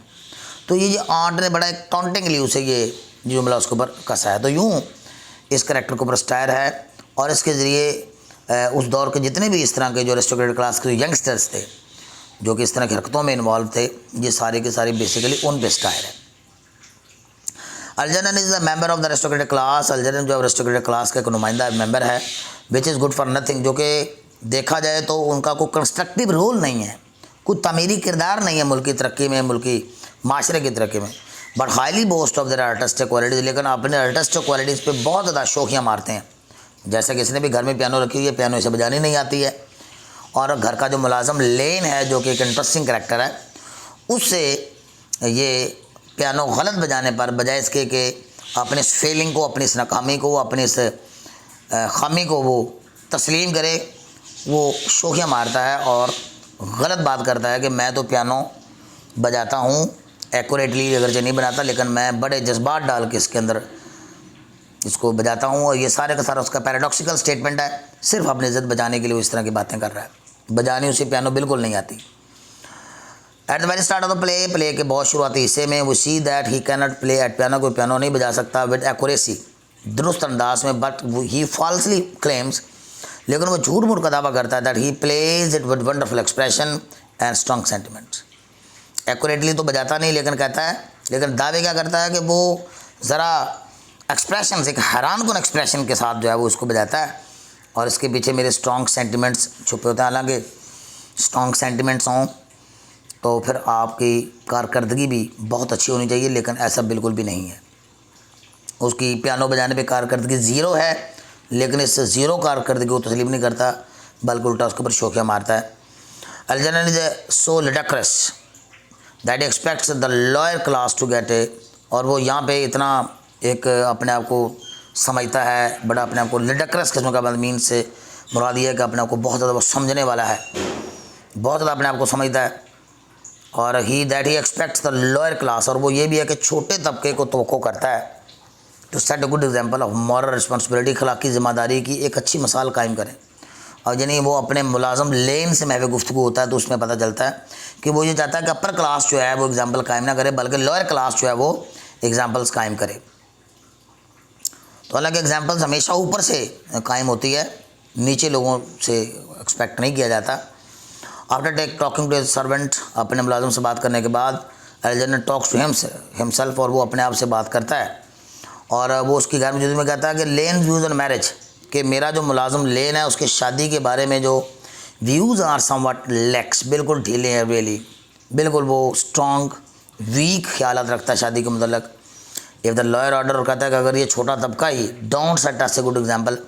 तो ये जो आर्ट ने बड़ा एक टॉन्टिंगली उसे ये जुमला उसके ऊपर कसा है। तो यूँ इस करैक्टर के ऊपर स्टायर है और इसके ज़रिए उस दौर के जितने भी इस तरह के जो एरिस्टोक्रेटिक क्लास के जो यंगस्टर्स थे जो कि इस तरह की हरकतों में इन्वॉल्व थे, ये सारे के सारे बेसिकली उन पे स्टायर है। Algernon is the member of the aristocratic class. Algernon जो एरिस्टोक्रेटिक क्लास का एक नुमाइंदा मेंबर है, which is good for nothing, जो कि देखा जाए तो उनका कोई कंस्ट्रक्टिव रोल नहीं है, कोई तमीरी किरदार नहीं है मुल्की तरक्की में, मुल्की माशरे की तरक्की में, but highly boast of their artistic qualities. लेकिन अपने आर्टिस्टिक क्वालिटीज़ पे बहुत ज़्यादा शोखियाँ मारते हैं। जैसे कि इसने भी घर में पियानो रखी हुई है, पियानो इसे बजानी नहीं आती है, और घर का जो मुलाजम लेन है जो कि एक इंटरेस्टिंग करैक्टर है, उससे ये पियानो गलत बजाने पर बजाय इसके कि अपने इस फेलिंग को, अपनी इस नाकामी को, अपनी इस खामी को वो तस्लीम करे, वो शोखियाँ मारता है और गलत बात करता है कि मैं तो पियानो बजाता हूँ एक्यूरेटली, अगरचे नहीं बनाता, लेकिन मैं बड़े जज्बात डाल के इसके अंदर इसको बजाता हूँ। और ये सारे का सारा उसका पैराडॉक्सिकल स्टेटमेंट है, सिर्फ अपनी इज्जत बजाने के लिए वो इस तरह की बातें कर रहा है। बजानी उसे पियानो बिल्कुल नहीं आती। At the very start of the play के बहुत शुरुआती हिस्से में वो see that he can not play at piano, कोई पियानो नहीं बजा सकता विद एक्यूरेसी, दुरुस्त अंदाज में, बट ही फॉल्सली क्लेम्स, लेकिन वो झूठ मूठ का दावा करता है that he plays it with wonderful expression and strong sentiments. Accurately तो बजाता नहीं, लेकिन कहता है, लेकिन दावे क्या करता है कि वो ज़रा एक्सप्रेशन से, एक हैरानकुन एक्सप्रेशन के साथ जो है वो उसको बजाता है, और इसके पीछे मेरे स्ट्रॉन्ग सेंटिमेंट्स छुपे होते हैं। हालांकि स्ट्रॉन्ग सेंटिमेंट्स हों तो फिर आपकी कारकर्दगी भी बहुत अच्छी होनी चाहिए, लेकिन ऐसा बिल्कुल भी नहीं है। उसकी पियानो बजाने पे कारकर्दगी ज़ीरो है, लेकिन इस ज़ीरो कारकर्दगी को तस्लीम नहीं करता, बल्कि उल्टा उसके ऊपर शोखियाँ मारता है। Algernon is so ridiculous that expects the lower class to get a, और वो यहाँ पे इतना एक अपने आप को समझता है, बड़ा अपने आप को लिडक्रस किस्म का मीन से मुराद ये है कि अपने आप को बहुत ज़्यादा वो समझने वाला है, बहुत ज़्यादा अपने आप को समझता है। और ही एक्सपेक्ट्स द लोअर क्लास, और वो ये भी है कि छोटे तबके को तवक्को करता है to set a good example of moral responsibility, अखलाकी ज़िम्मेदारी की एक अच्छी मिसाल कायम करें। और यानी वो अपने मुलाजम लेन से महवे गुफ्तगू होता है तो उसमें पता चलता है कि वो ये चाहता है कि अपर क्लास जो है वो एग्जाम्पल कायम ना करे, बल्कि लोअर क्लास जो है वो एग्जाम्पल्स कायम करे। तो हालांकि एग्जाम्पल्स हमेशा ऊपर से कायम होती है, नीचे लोगों से एक्सपेक्ट नहीं किया जाता। आफ्टर टॉकिंग टू सर्वेंट, अपने मुलाजिम से बात करने के बाद अलजर्नन टॉक्स टू हिमसेल्फ, और वो अपने आप से बात करता है, और वो उसकी घर में कहता है कि लेन व्यूज़ ऑन मैरिज, कि मेरा जो मुलाजिम लेन है उसके शादी के बारे में जो व्यूज़ आर समवट लैक्स, बिल्कुल ढीले हैं, रियली बिल्कुल वो स्ट्रॉन्ग वीक ख्यालात रखता है शादी के मतलब। इफ़ द लॉयर ऑर्डर, और कहता है कि अगर ये छोटा तबका ही don't set us a good example,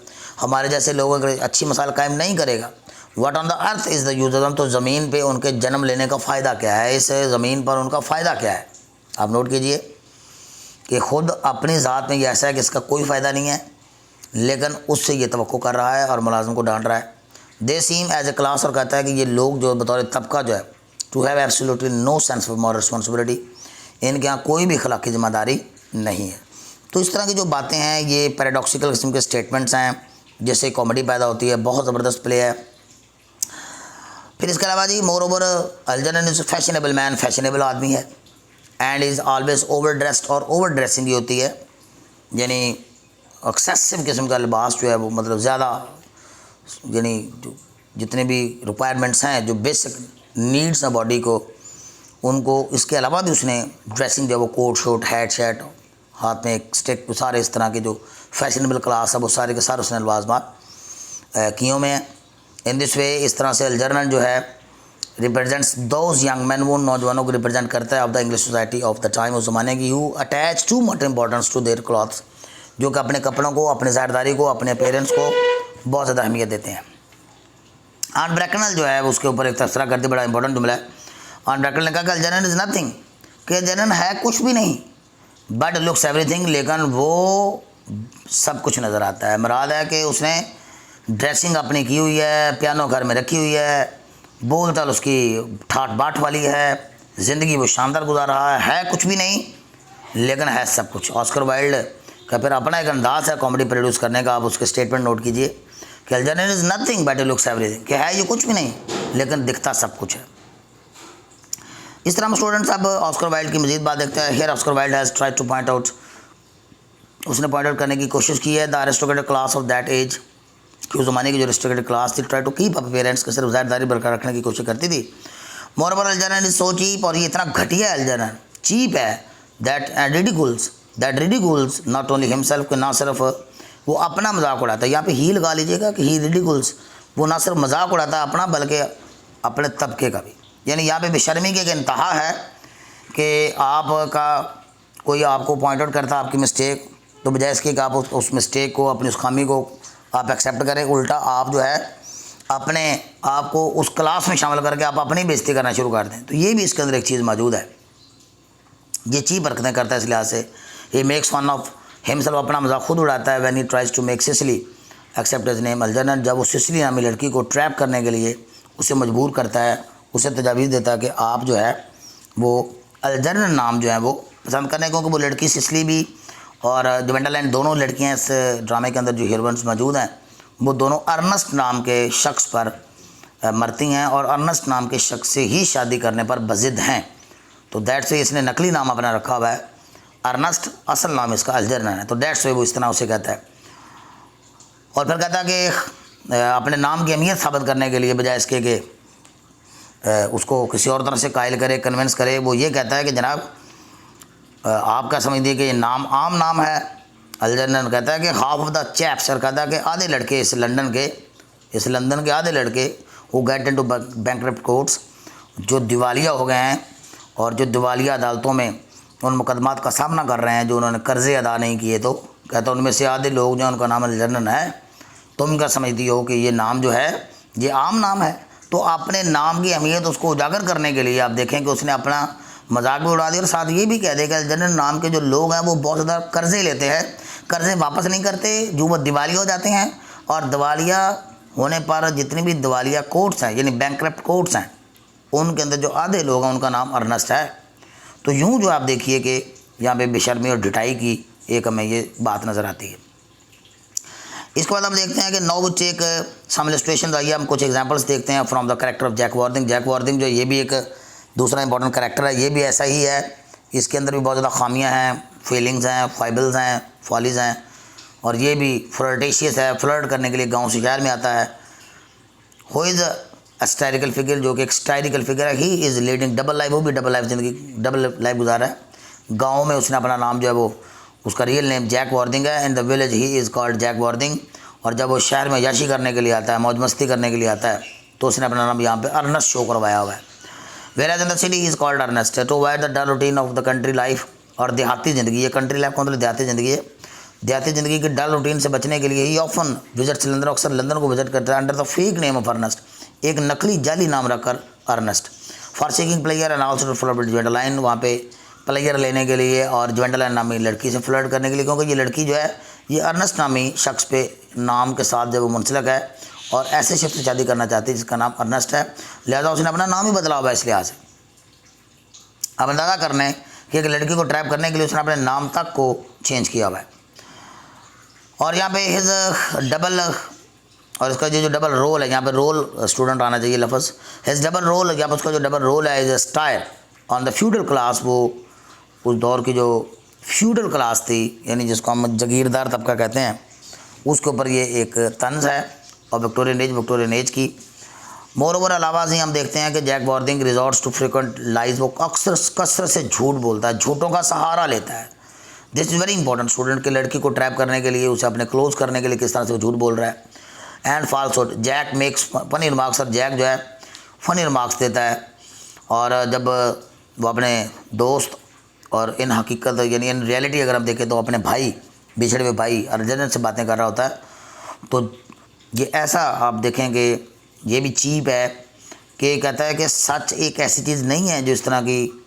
हमारे जैसे लोगों की अच्छी मिसाल कायम नहीं करेगा, what on the earth is the use, तो ज़मीन पे उनके जन्म लेने का फ़ायदा क्या है, इस ज़मीन पर उनका फ़ायदा क्या है। आप नोट कीजिए कि ख़ुद अपनी ज़ात में ये ऐसा है कि इसका कोई फ़ायदा नहीं है, लेकिन उससे ये तवक्को कर रहा है और मुलाजिम को डांट रहा है। दे सीम एज ए क्लास, और कहता है कि ये लोग जो बतौर तबका जो है to have absolutely no sense of moral responsibility, इनके यहाँ कोई भी अखलाकी जिम्मेदारी नहीं है। तो इस तरह की जो बातें हैं ये पैराडॉक्सिकल किस्म के स्टेटमेंट्स हैं, जिससे कॉमेडी पैदा होती है। बहुत ज़बरदस्त प्ले है। फिर इसके अलावा जी moreover Algernon is fashionable man, fashionable आदमी है, and is always overdressed, और ओवर ड्रेसिंग ही होती है, यानी एक्सेसिव किस्म का लिबास जो है वो मतलब ज़्यादा, यानी जितने भी रिक्वायरमेंट्स हैं, जो बेसिक नीड्स हैं बॉडी को, उनको इसके अलावा भी उसने ड्रेसिंग जो है वो कोट शोट हैट शर्ट, हाथ में एक स्टिक, सारे इस तरह के जो फैशनेबल क्लास है वो सारे के सारे उसने लवाजमात कियों में हैं। इन दिस वे, इस तरह से अलजर्नन जो है रिप्रेजेंट्स दोज यंग मैन, वो नौजवानों को रिप्रेजेंट करता है of the English society of the time, उस ज़माने की, who attach too much importance to their clothes, जो कि अपने कपड़ों को, अपने ज़ाहिरदारी को, अपने पेरेंट्स को बहुत ज़्यादा अहमियत देते हैं। ऑन ब्रैकनल जो है उसके ऊपर एक तबसरा करते, बड़ा इंपॉर्टेंट जुमला है। ऑन ब्रैकेट लिखा कि अलजरन इज़ नथिंग, कि अलजरन है कुछ भी नहीं, बट लुक्स एवरीथिंग, लेकिन वो सब कुछ नज़र आता है। मुराद है कि उसने ड्रेसिंग अपनी की हुई है, पियानो घर में रखी हुई है, बोल चाल उसकी ठाट बाट वाली है, ज़िंदगी वो शानदार गुजार रहा है कुछ भी नहीं लेकिन है सब कुछ। ऑस्कर वाइल्ड का फिर अपना एक अंदाज है कॉमेडी प्रोड्यूस करने का, आप उसके स्टेटमेंट नोट कीजिए कि Algernon is nothing but looks everything, कि है ये कुछ भी नहीं लेकिन दिखता सब कुछ है। इस तरह हम स्टूडेंट्स अब ऑस्कर वाइल्ड की मजीद बात देखते हैं। Here Oscar Wilde has tried to point out, उसने पॉइंट आउट करने की कोशिश की है the aristocratic class of that age, कि उस ज़माने की जो अरिस्टोक्रेटिक क्लास थी, try to keep up parents के सिर्फ ज़ायदारी बरकरार रखने की कोशिश करती थी। Moreover Algernon is so cheap, और ये इतना घटिया है अलजरन, चीप है, that ridicules not only himself, कि ना सिर्फ वो अपना मजाक उड़ाता है, यहाँ पे ही लगा लीजिएगा कि ही रिडिकुल्स, वो ना सिर्फ मजाक उड़ाता है अपना बल्कि अपने तबके का भी। यानी यहाँ पे बेशर्मी की एक इंतहा है कि आपका कोई आपको पॉइंट आउट करता है आपकी मिस्टेक, तो बजाय इसके कि आप उस मिस्टेक को, अपनी उस खामी को आप एक्सेप्ट करें, उल्टा आप जो है अपने आप को उस क्लास में शामिल करके आप अपनी बेइज्जती करना शुरू कर दें। तो ये भी इसके अंदर एक चीज़ मौजूद है, ये चीप हरकतें करता है इस लिहाज से। ये मेक्स फन ऑफ हिमसेल्फ, अपना मजाक खुद उड़ाता है। When he tries to make Cecily accept his name Algernon, जब वो सिसिली नामी लड़की को ट्रैप करने के लिए उसे मजबूर करता है, उसे तजावीज़ देता है कि आप जो है वो अलजरन नाम जो है वो पसंद करने, क्योंकि वो लड़की सिसिली भी और ग्वेंडोलाइन दोनों लड़कियां इस ड्रामे के अंदर जो हीरोइंस मौजूद हैं वो दोनों अर्नेस्ट नाम के शख्स पर मरती हैं और अर्नेस्ट नाम के शख्स से ही शादी करने पर बज़िद हैं। तो दैट से इसने नकली नाम अपना रखा हुआ है अर्नेस्ट, असल नाम इसका अलजरन है, तो दैट से वो इस तरह उसे कहता है। और फिर कहता है कि अपने नाम की अहमियत साबित करने के लिए बजाय इसके कि उसको किसी और तरह से कायल करे, कन्विंस करे, वो ये कहता है कि जनाब आप क्या समझिए कि ये नाम आम नाम है। अलजरन कहता है कि हाफ ऑफ द चैप्स, और कहता है कि आधे लड़के इस लंदन के आधे लड़के वो गेट इनटू बैंकरप्ट कोर्ट्स, जो दिवालिया हो गए हैं और जो दिवालिया अदालतों में उन मुकदमात का सामना कर रहे हैं जो उन्होंने कर्ज़े अदा नहीं किए, तो कहता है उनमें से आधे लोग जो उनका नाम अलजरन है। तुम क्या समझती हो कि ये नाम जो है ये आम नाम है? तो अपने नाम की अहमियत उसको उजागर करने के लिए आप देखें कि उसने अपना मजाक भी उड़ा दिया और साथ ये भी कह दे कि अलजरन नाम के जो लोग हैं वो बहुत ज़्यादा कर्ज़े लेते हैं, कर्ज़े वापस नहीं करते, जो वो दिवालिया हो जाते हैं, और दिवालिया होने पर जितनी भी दिवालिया कोर्ट्स हैं यानी बैंकरप्ट कोर्ट्स हैं उनके अंदर जो आधे लोग हैं उनका नाम अर्नेस्ट है। तो यूँ जो आप देखिए कि यहाँ पे बेशर्मी और ढिठाई की एक हमें ये बात नज़र आती है। इसके बाद हम देखते हैं कि now we take some illustrations. आइए हम कुछ एग्जांपल्स देखते हैं from the character of Jack Worthing. Jack Worthing जो ये भी एक दूसरा इंपॉर्टेंट कैरेक्टर है, ये भी ऐसा ही है, इसके अंदर भी बहुत ज़्यादा खामियां हैं, फीलिंग्स हैं, फाइबल्स हैं, फॉलीज हैं, और ये भी फ्लर्टेशियस है, फ्लर्ट करने के लिए गाँव से शहर में आता है। हु इज़ स्टाइरिकल फिगर, जो कि एक स्टाइरिकल फिगर है। He is leading double life, वो भी डबल लाइफ गुजारा है। गाँव में उसने अपना नाम जो है वो उसका रियल नेम जैक वॉर्थिंग है। In the village he is called Jack Worthing, और जब वो शहर में याशी करने के लिए आता है, मौज मस्ती करने के लिए आता है, तो उसने अपना नाम यहाँ पे अर्नेस्ट शो करवाया हुआ है। Whereas in the city is called Earnest. To avoid the dull routine of the country life, और देहाती ज़िंदगी, ये कंट्री लाइफ कौन, देहाती ज़िंदगी है, देहाती ज़िंदगी की डल रूटीन से बचने के लिए ही ऑफन विजिट्स लंदन, अक्सर लंदन को विजिट करता है under the fake name of Ernest, एक नकली जाली नाम रखकर Ernest. For seeking pleasure and also to flirt with Gwendolen, वहाँ पे प्लेयर लेने के लिए और ग्वेंडोलाइन नामी लड़की से फ्लर्ट करने के लिए, क्योंकि ये लड़की जो है ये अर्नेस्ट नामी शख्स पे नाम के साथ जो वो मुंसलिक है और ऐसे शख्स से शादी करना चाहती है जिसका नाम अर्नेस्ट है, लिहाजा उसने अपना नाम ही बदला हुआ है इस लिहाज से। अब अंदाज़ा करने कि एक लड़की को ट्रैप करने के लिए उसने अपने नाम तक को चेंज किया हुआ है। और यहाँ पे हिज डबल, और इसका जो डबल रोल है, यहाँ पे रोल स्टूडेंट आना चाहिए लफ्ज़, हिज डबल रोल, यहाँ पर उसका जो डबल रोल है is stair on the feudal class, वो उस दौर की जो फ्यूडल क्लास थी यानी जिसको हम जागीरदार तबका कहते हैं, उसके ऊपर ये एक तंज है और विक्टोरियन एज की। मोर ओवर अलावा से हम देखते हैं कि Jack Worthing resorts to frequent lies, वो अक्सर कसरत से झूठ बोलता है, झूठों का सहारा लेता है। This is very important student के लड़की को ट्रैप करने के लिए, उसे अपने क्लोज करने के लिए किस तरह से वो झूठ बोल रहा है। And falsehood, Jack makes funny remarks, और जैक जो है फनी रिमार्क्स देता है, और जब वो अपने दोस्त और इन हकीकत यानी इन रियलिटी अगर हम देखें तो अपने भाई, बिछड़े हुए भाई अर्जुन से बातें कर रहा होता है, तो ये ऐसा आप देखें कि ये भी चीप है कि कहता है कि सच एक ऐसी चीज़ नहीं है जो इस तरह की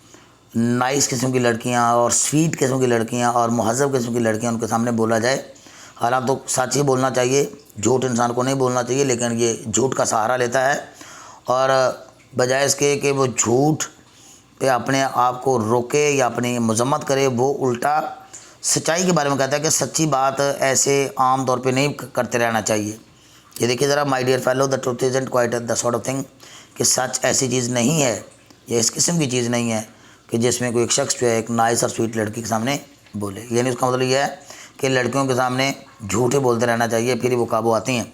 नाइस किस्म की लड़कियां और स्वीट किस्म की लड़कियां और महज़ब किस्म की लड़कियां उनके सामने बोला जाए। हालांकि तो सच ही बोलना चाहिए, झूठ इंसान को नहीं बोलना चाहिए, लेकिन ये झूठ का सहारा लेता है और बजाय इसके कि वो झूठ पे अपने आप को रोके या अपनी मजम्मत करे, वो उल्टा सच्चाई के बारे में कहता है कि सच्ची बात ऐसे आम तौर पे नहीं करते रहना चाहिए। ये देखिए ज़रा, my dear fellow, the truth isn't quite the sort of thing, कि सच ऐसी चीज़ नहीं है, ये इस किस्म की चीज़ नहीं है कि जिसमें कोई एक शख्स जो है एक नाइस और स्वीट लड़की के सामने बोले। यानी उसका मतलब यह है कि लड़कियों के सामने झूठे बोलते रहना चाहिए, फिर ही वो काबू आती हैं।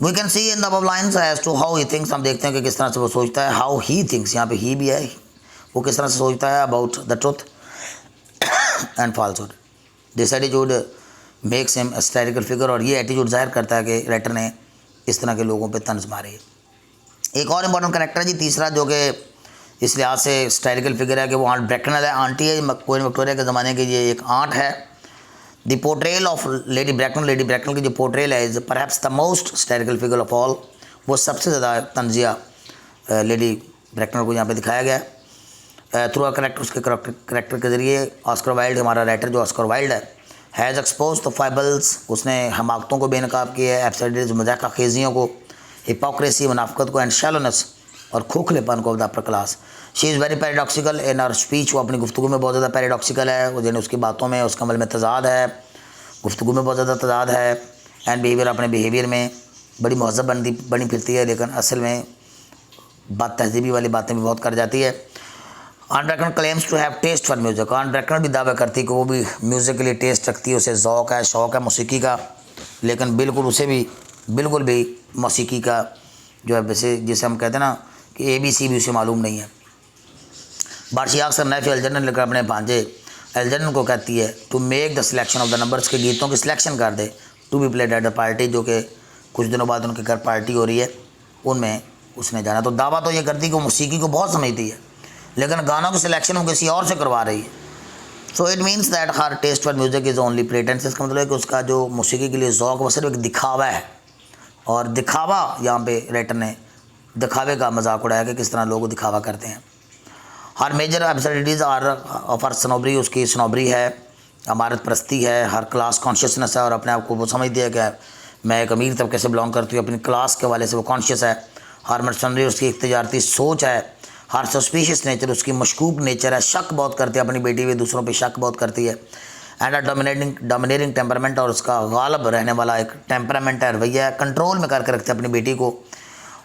We can see in the above lines as to how he thinks, हम देखते हैं कि किस तरह से वो सोचता है। हाउ ही थिंक्स, यहाँ पे ही भी है, वो किस तरह से सोचता है about the truth and falsehood. This attitude makes him historical figure, और ये एटीट्यूड जाहिर करता है कि राइटर ने इस तरह के लोगों पे तंज मारे है। एक और इम्पॉर्टेंट करेक्टर है जी तीसरा, जो कि इस लिहाज से हिस्टोरिकल फिगर है कि वो आंट ब्रैकनल है, आंटी है, क्वीन विक्टोरिया के ज़माने की ये एक आंट है। द पोर्ट्रेल ऑफ लेडी ब्रैकनल की जो पोर्ट्रेल है is perhaps the most historical figure of all, वो सबसे ज़्यादा तंजिया लेडी ब्रैकनल को यहाँ पे दिखाया गया है थ्रू अ करेक्टर, उसके करेक्टर के ज़रिए। ऑस्कर वाइल्ड, हमारा राइटर जो Oscar Wilde has expose the foibles, उसने हमाकतों को बेनकाब किया है, एब्सर्डिटीज़, मजाक खेजियों को, हिपोक्रेसी, मुनाफिकत को, एंड शैलोनेस और खोखलेपन को of the upper class. She is very paradoxical in are speech, वो अपनी गुफ्तगू में बहुत ज़्यादा पैराडॉक्सिकल है, वो यानी उसकी बातों में, उसके अमल में तजाद है, गुफ्तगू में बहुत ज़्यादा तजाद है, एंड बिहेवियर, अपने बिहेवियर में बड़ी महज़ब बनी फिरती है, लेकिन असल में बात तहजीबी वाली बातें भी बहुत कर जाती है। Aunt Bracknell claims to have taste for music, aunt Bracknell भी दावा करती है कि वो भी म्यूज़िक के लिए टेस्ट रखती है, उसे ज़ौक़ है, शौक़ है मौसीकी का, लेकिन बिल्कुल भी मौसीकी का जो है वैसे जिसे हम कहते हैं ना कि ABC भी उसे मालूम नहीं है। बादशाह अक्सर नैफी एल्जर्नन लेकर अपने भांजे एल्जर्नन को कहती है to make the selection of the numbers, के गीतों की सिलेक्शन कर दे, to be played at the party, जो कि कुछ दिनों बाद उनके घर पार्टी हो रही है, उनमें उसने जाना। तो दावा तो ये करती है कि वो मौसीकी को बहुत समझती है, लेकिन गानों की सिलेक्शन वो किसी और से करवा रही है। So it means that her taste for music is only pretence, इसका मतलब है कि उसका जो मौसीकी के लिए ज़ौक़ वो सिर्फ एक दिखावा है, और दिखावा यहाँ पे राइटर ने दिखावे का मजाक उड़ाया कि किस तरह लोग दिखावा करते हैं। हर मेजर एब्सर्डिटीज़ आर ऑफ हर स्नोबरी, उसकी स्नोबरी है, अमारत परस्ती है, हर क्लास कॉन्शियसनेस है, और अपने आप को वो समझती है कि मैं एक अमीर तबके से बिलोंग करती हूँ, अपनी क्लास के वाले से वो कॉन्शियस है। हर मर्सनरी, उसकी एक तजारती सोच है। हर सस्पिशियस नेचर, उसकी मशकूक नेचर है, शक बहुत करती है अपनी बेटी पे, दूसरों पे शक बहुत करती है। एंड अ डोमिनेटिंग टेम्परामेंट, और उसका गालब रहने वाला एक टेम्परामेंट है, रवैया है, कंट्रोल में करके रखते हैं अपनी बेटी को।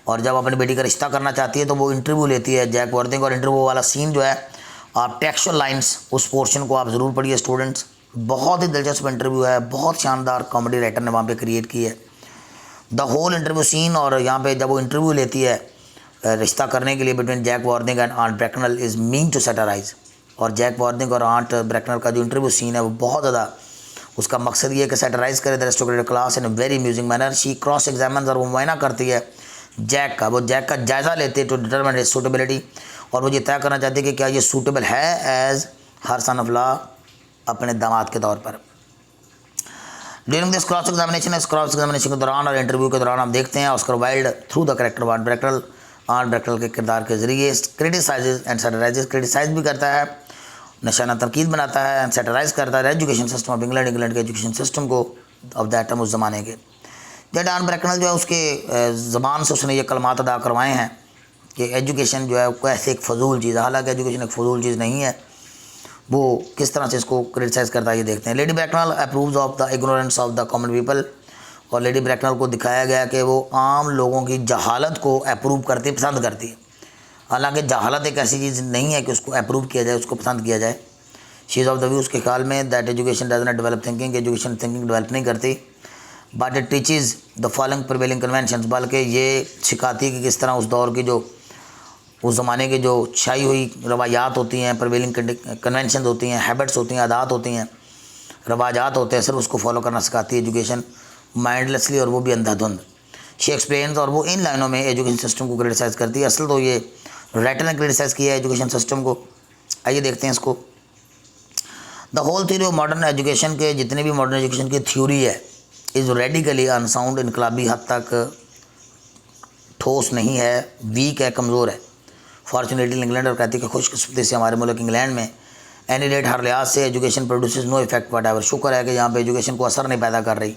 और जब अपनी बेटी का रिश्ता करना चाहती है तो वो इंटरव्यू लेती है जैक वर्थिंग, और इंटरव्यू वाला सीन जो है, आप टेक्सचुअल लाइन्स उस पोर्शन को आप ज़रूर पढ़िए स्टूडेंट्स, बहुत ही दिलचस्प इंटरव्यू है, बहुत शानदार कॉमेडी राइटर ने वहाँ पे क्रिएट की है द होल इंटरव्यू सीन। और यहाँ पे जब वो इंटरव्यू लेती है रिश्ता करने के लिए between Jack Worthing and aunt Bracknell is mean to satirize, और जैक वॉर्निंग और आंट ब्रैकनल का जो इंटरव्यू सीन है वो बहुत ज़्यादा उसका मकसद ये है कि सैटराइज करे the aristocratic class in very amusing manner. She cross examines, और वो मुआयना करती है जैक का, वो जैक का जायज़ा लेते हैं टू डिटरमिन हिज सूटेबिलिटी, और वो ये तय करना चाहती है कि क्या ये सूटेबल है as her son of law, अपने दामाद के तौर पर। ड्यूरिंग दिस क्रॉस एग्जामिनेशन, इस क्रॉस एग्जामिनेशन के दौरान और इंटरव्यू के दौरान हम देखते हैं Oscar Wilde through the character of aunt Bracknell के किरदार के ज़रिए क्रिटिसाइजेज एंड सैटराइजेज, क्रिटिसाइज भी करता है, निशाना तनकीद बनाता है, एंड सैटराइज करता है एजुकेशन सिस्टम ऑफ इंग्लैंड के एजुकेशन सिस्टम को ऑफ दैट टाइम, उस ज़माने के। जब आंट ब्रैकनल जो है उसके ज़बान से उसने ये कलमात अदा करवाए हैं कि एजुकेशन जो है कैसे एक फ़जूल चीज़ है, हालांकि एजुकेशन एक फ़जूल चीज़ नहीं है। वो किस तरह से इसको क्रिटिसाइज़ करता है ये देखते हैं। Lady Bracknell approves of the ignorance of the common people, और लेडी ब्रैकनल को दिखाया गया कि वो आम लोगों की जहालत को अप्रूव करती, पसंद करती है। हालांकि जहालत एक ऐसी चीज़ नहीं है कि उसको अप्रूव किया जाए, उसको पसंद किया जाए। She is of the view, उसके ख्याल में, that education does not develop thinking, education thinking develop नहीं करती, but it teaches the following prevailing conventions, बल्कि ये सिखाती है कि किस तरह उस दौर की जो उस ज़माने की जो छाई हुई रवायात होती हैं, प्रिवेलिंग कन्वेंशन होती हैं, हैबिट्स होती हैं, आदात होती हैं, रवाजात होते हैं, सिर्फ उसको फॉलो करना सिखाती है एजुकेशन माइंडलेसली, और वो भी अंधाधुंध। शी एक्सप्लेन्स, और वो इन लाइनों में एजुकेशन सिस्टम को क्रिटिसाइज़ करती है। असल तो ये राइटर ने क्रिटिसाइज़ किया है एजुकेशन सिस्टम को। आइए देखते हैं इसको। The whole theory of modern education के जितने भी मॉडर्न एजुकेशन की थ्योरी है इज़ रेडिकली अनसाउंड, इनकलाबी हद तक ठोस नहीं है, वीक है, कमज़ोर है। फॉर्चुनेटली इंग्लैंड और कहती है कि खुशकिस्मती से हमारे मुल्क इंग्लैंड में एनी रेट हर लिहाज से education produces no effect whatever. शुक्र है कि यहाँ पे एजुकेशन को असर नहीं पैदा कर रही,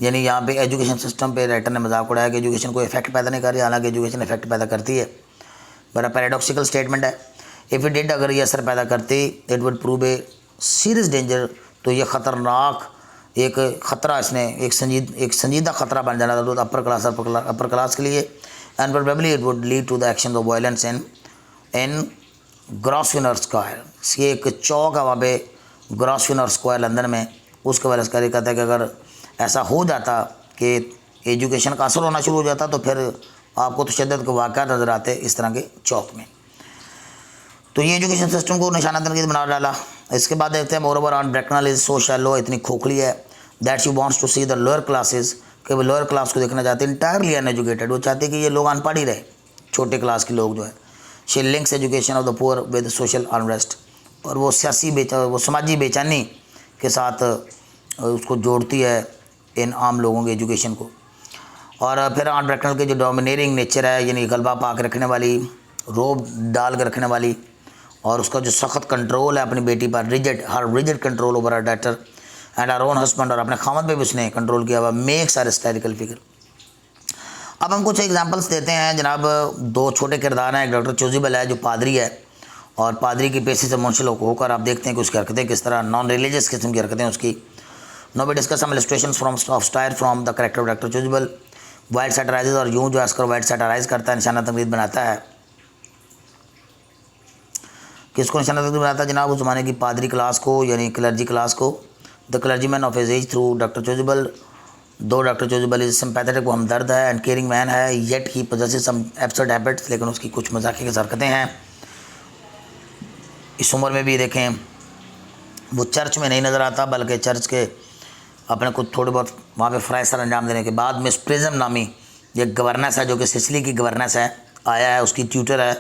यानी यहाँ पे एजुकेशन सिस्टम पे राइटर ने मजाक उड़ाया कि एजुकेशन को इफेक्ट पैदा नहीं कर रही, हालांकि एजुकेशन इफेक्ट पैदा करती है। बड़ा पैराडॉक्सिकल स्टेटमेंट है। इफ़ इट डिड, अगर ये असर पैदा करती, it would prove a serious danger, तो ये ख़तरनाक एक ख़तरा, इसने एक संजीदा ख़तरा बन जाना था अपर क्लास के लिए। And probably it would lead to the action of violence in Grosvenor Square. ये एक चौक है वहाँ पे ग्रॉसवेनर स्क्वायर लंदन में, उसके वजह से कहता है कि अगर ऐसा हो जाता कि एजुकेशन का असर होना शुरू हो जाता तो फिर आपको तशद्दुद के वाक़यात नज़र आते इस तरह के चौक में। तो ये एजुकेशन सिस्टम को निशाना तनकीद बना डाला। इसके बाद देखते हैं moreover aunt Bracknell is so shallow, इतनी खोखली है that she wants to see the lower classes, कि वो लोअर क्लास को देखना चाहते हैं इंटायरली अनएजुकेटेड। वो चाहते हैं कि ये लोग अनपढ़ ही रहे, छोटे क्लास के लोग जो है। She links education of the poor with social unrest, और वो वो समाजी बेचैनी के साथ उसको जोड़ती है इन आम लोगों के एजुकेशन को। और फिर ऑन ब्रैकनल के जो डोमिनेटिंग नेचर है, यानी गलबा पाक रखने वाली, रोब डाल कर रखने वाली, और उसका जो सख्त कंट्रोल है अपनी बेटी पर, rigid control over her daughter and her own husband, और अपने खामद पे भी उसने कंट्रोल किया हुआ, मेक्स हर हिस्टोरिकल फिगर। अब हम कुछ एग्जांपल्स देते हैं जनाब। दो छोटे किरदार हैं। एक डॉक्टर चोजिबल है जो पादरी है, और पादरी की पेशे से मुंसलिक होकर आप देखते हैं कि उसकी हरकतें किस तरह नॉन रिलीजियस किस्म की हरकतें उसकी। Now we discuss some illustrations from of satire from the character of Doctor Chasuble. Wilde satirizes, और यूँ जो आस्कर वाइट सैटराइज करता है, निशाना तनकीद बनाता है। किसको निशाना तनकीद बनाता है जनाब? उस ज़माने की पादरी क्लास को, यानी क्लर्जी क्लास को। The clergyman of his age through Doctor Chasuble. Though Doctor Chasuble is sympathetic, वो हमदर्द है, एंड केयरिंग मैन है, yet he possesses some absurd habits, लेकिन उसकी कुछ मजाकिया की हरकतें हैं। इस उम्र में भी देखें वो चर्च में नहीं नज़र आता, बल्कि चर्च के अपने कुछ थोड़े बहुत वहाँ पे फ़राइज़ अंजाम देने के बाद मिस प्रिज्म नामी एक गवर्नेंस है जो कि सिसिली की गवर्नेंस है, आया है, उसकी ट्यूटर है,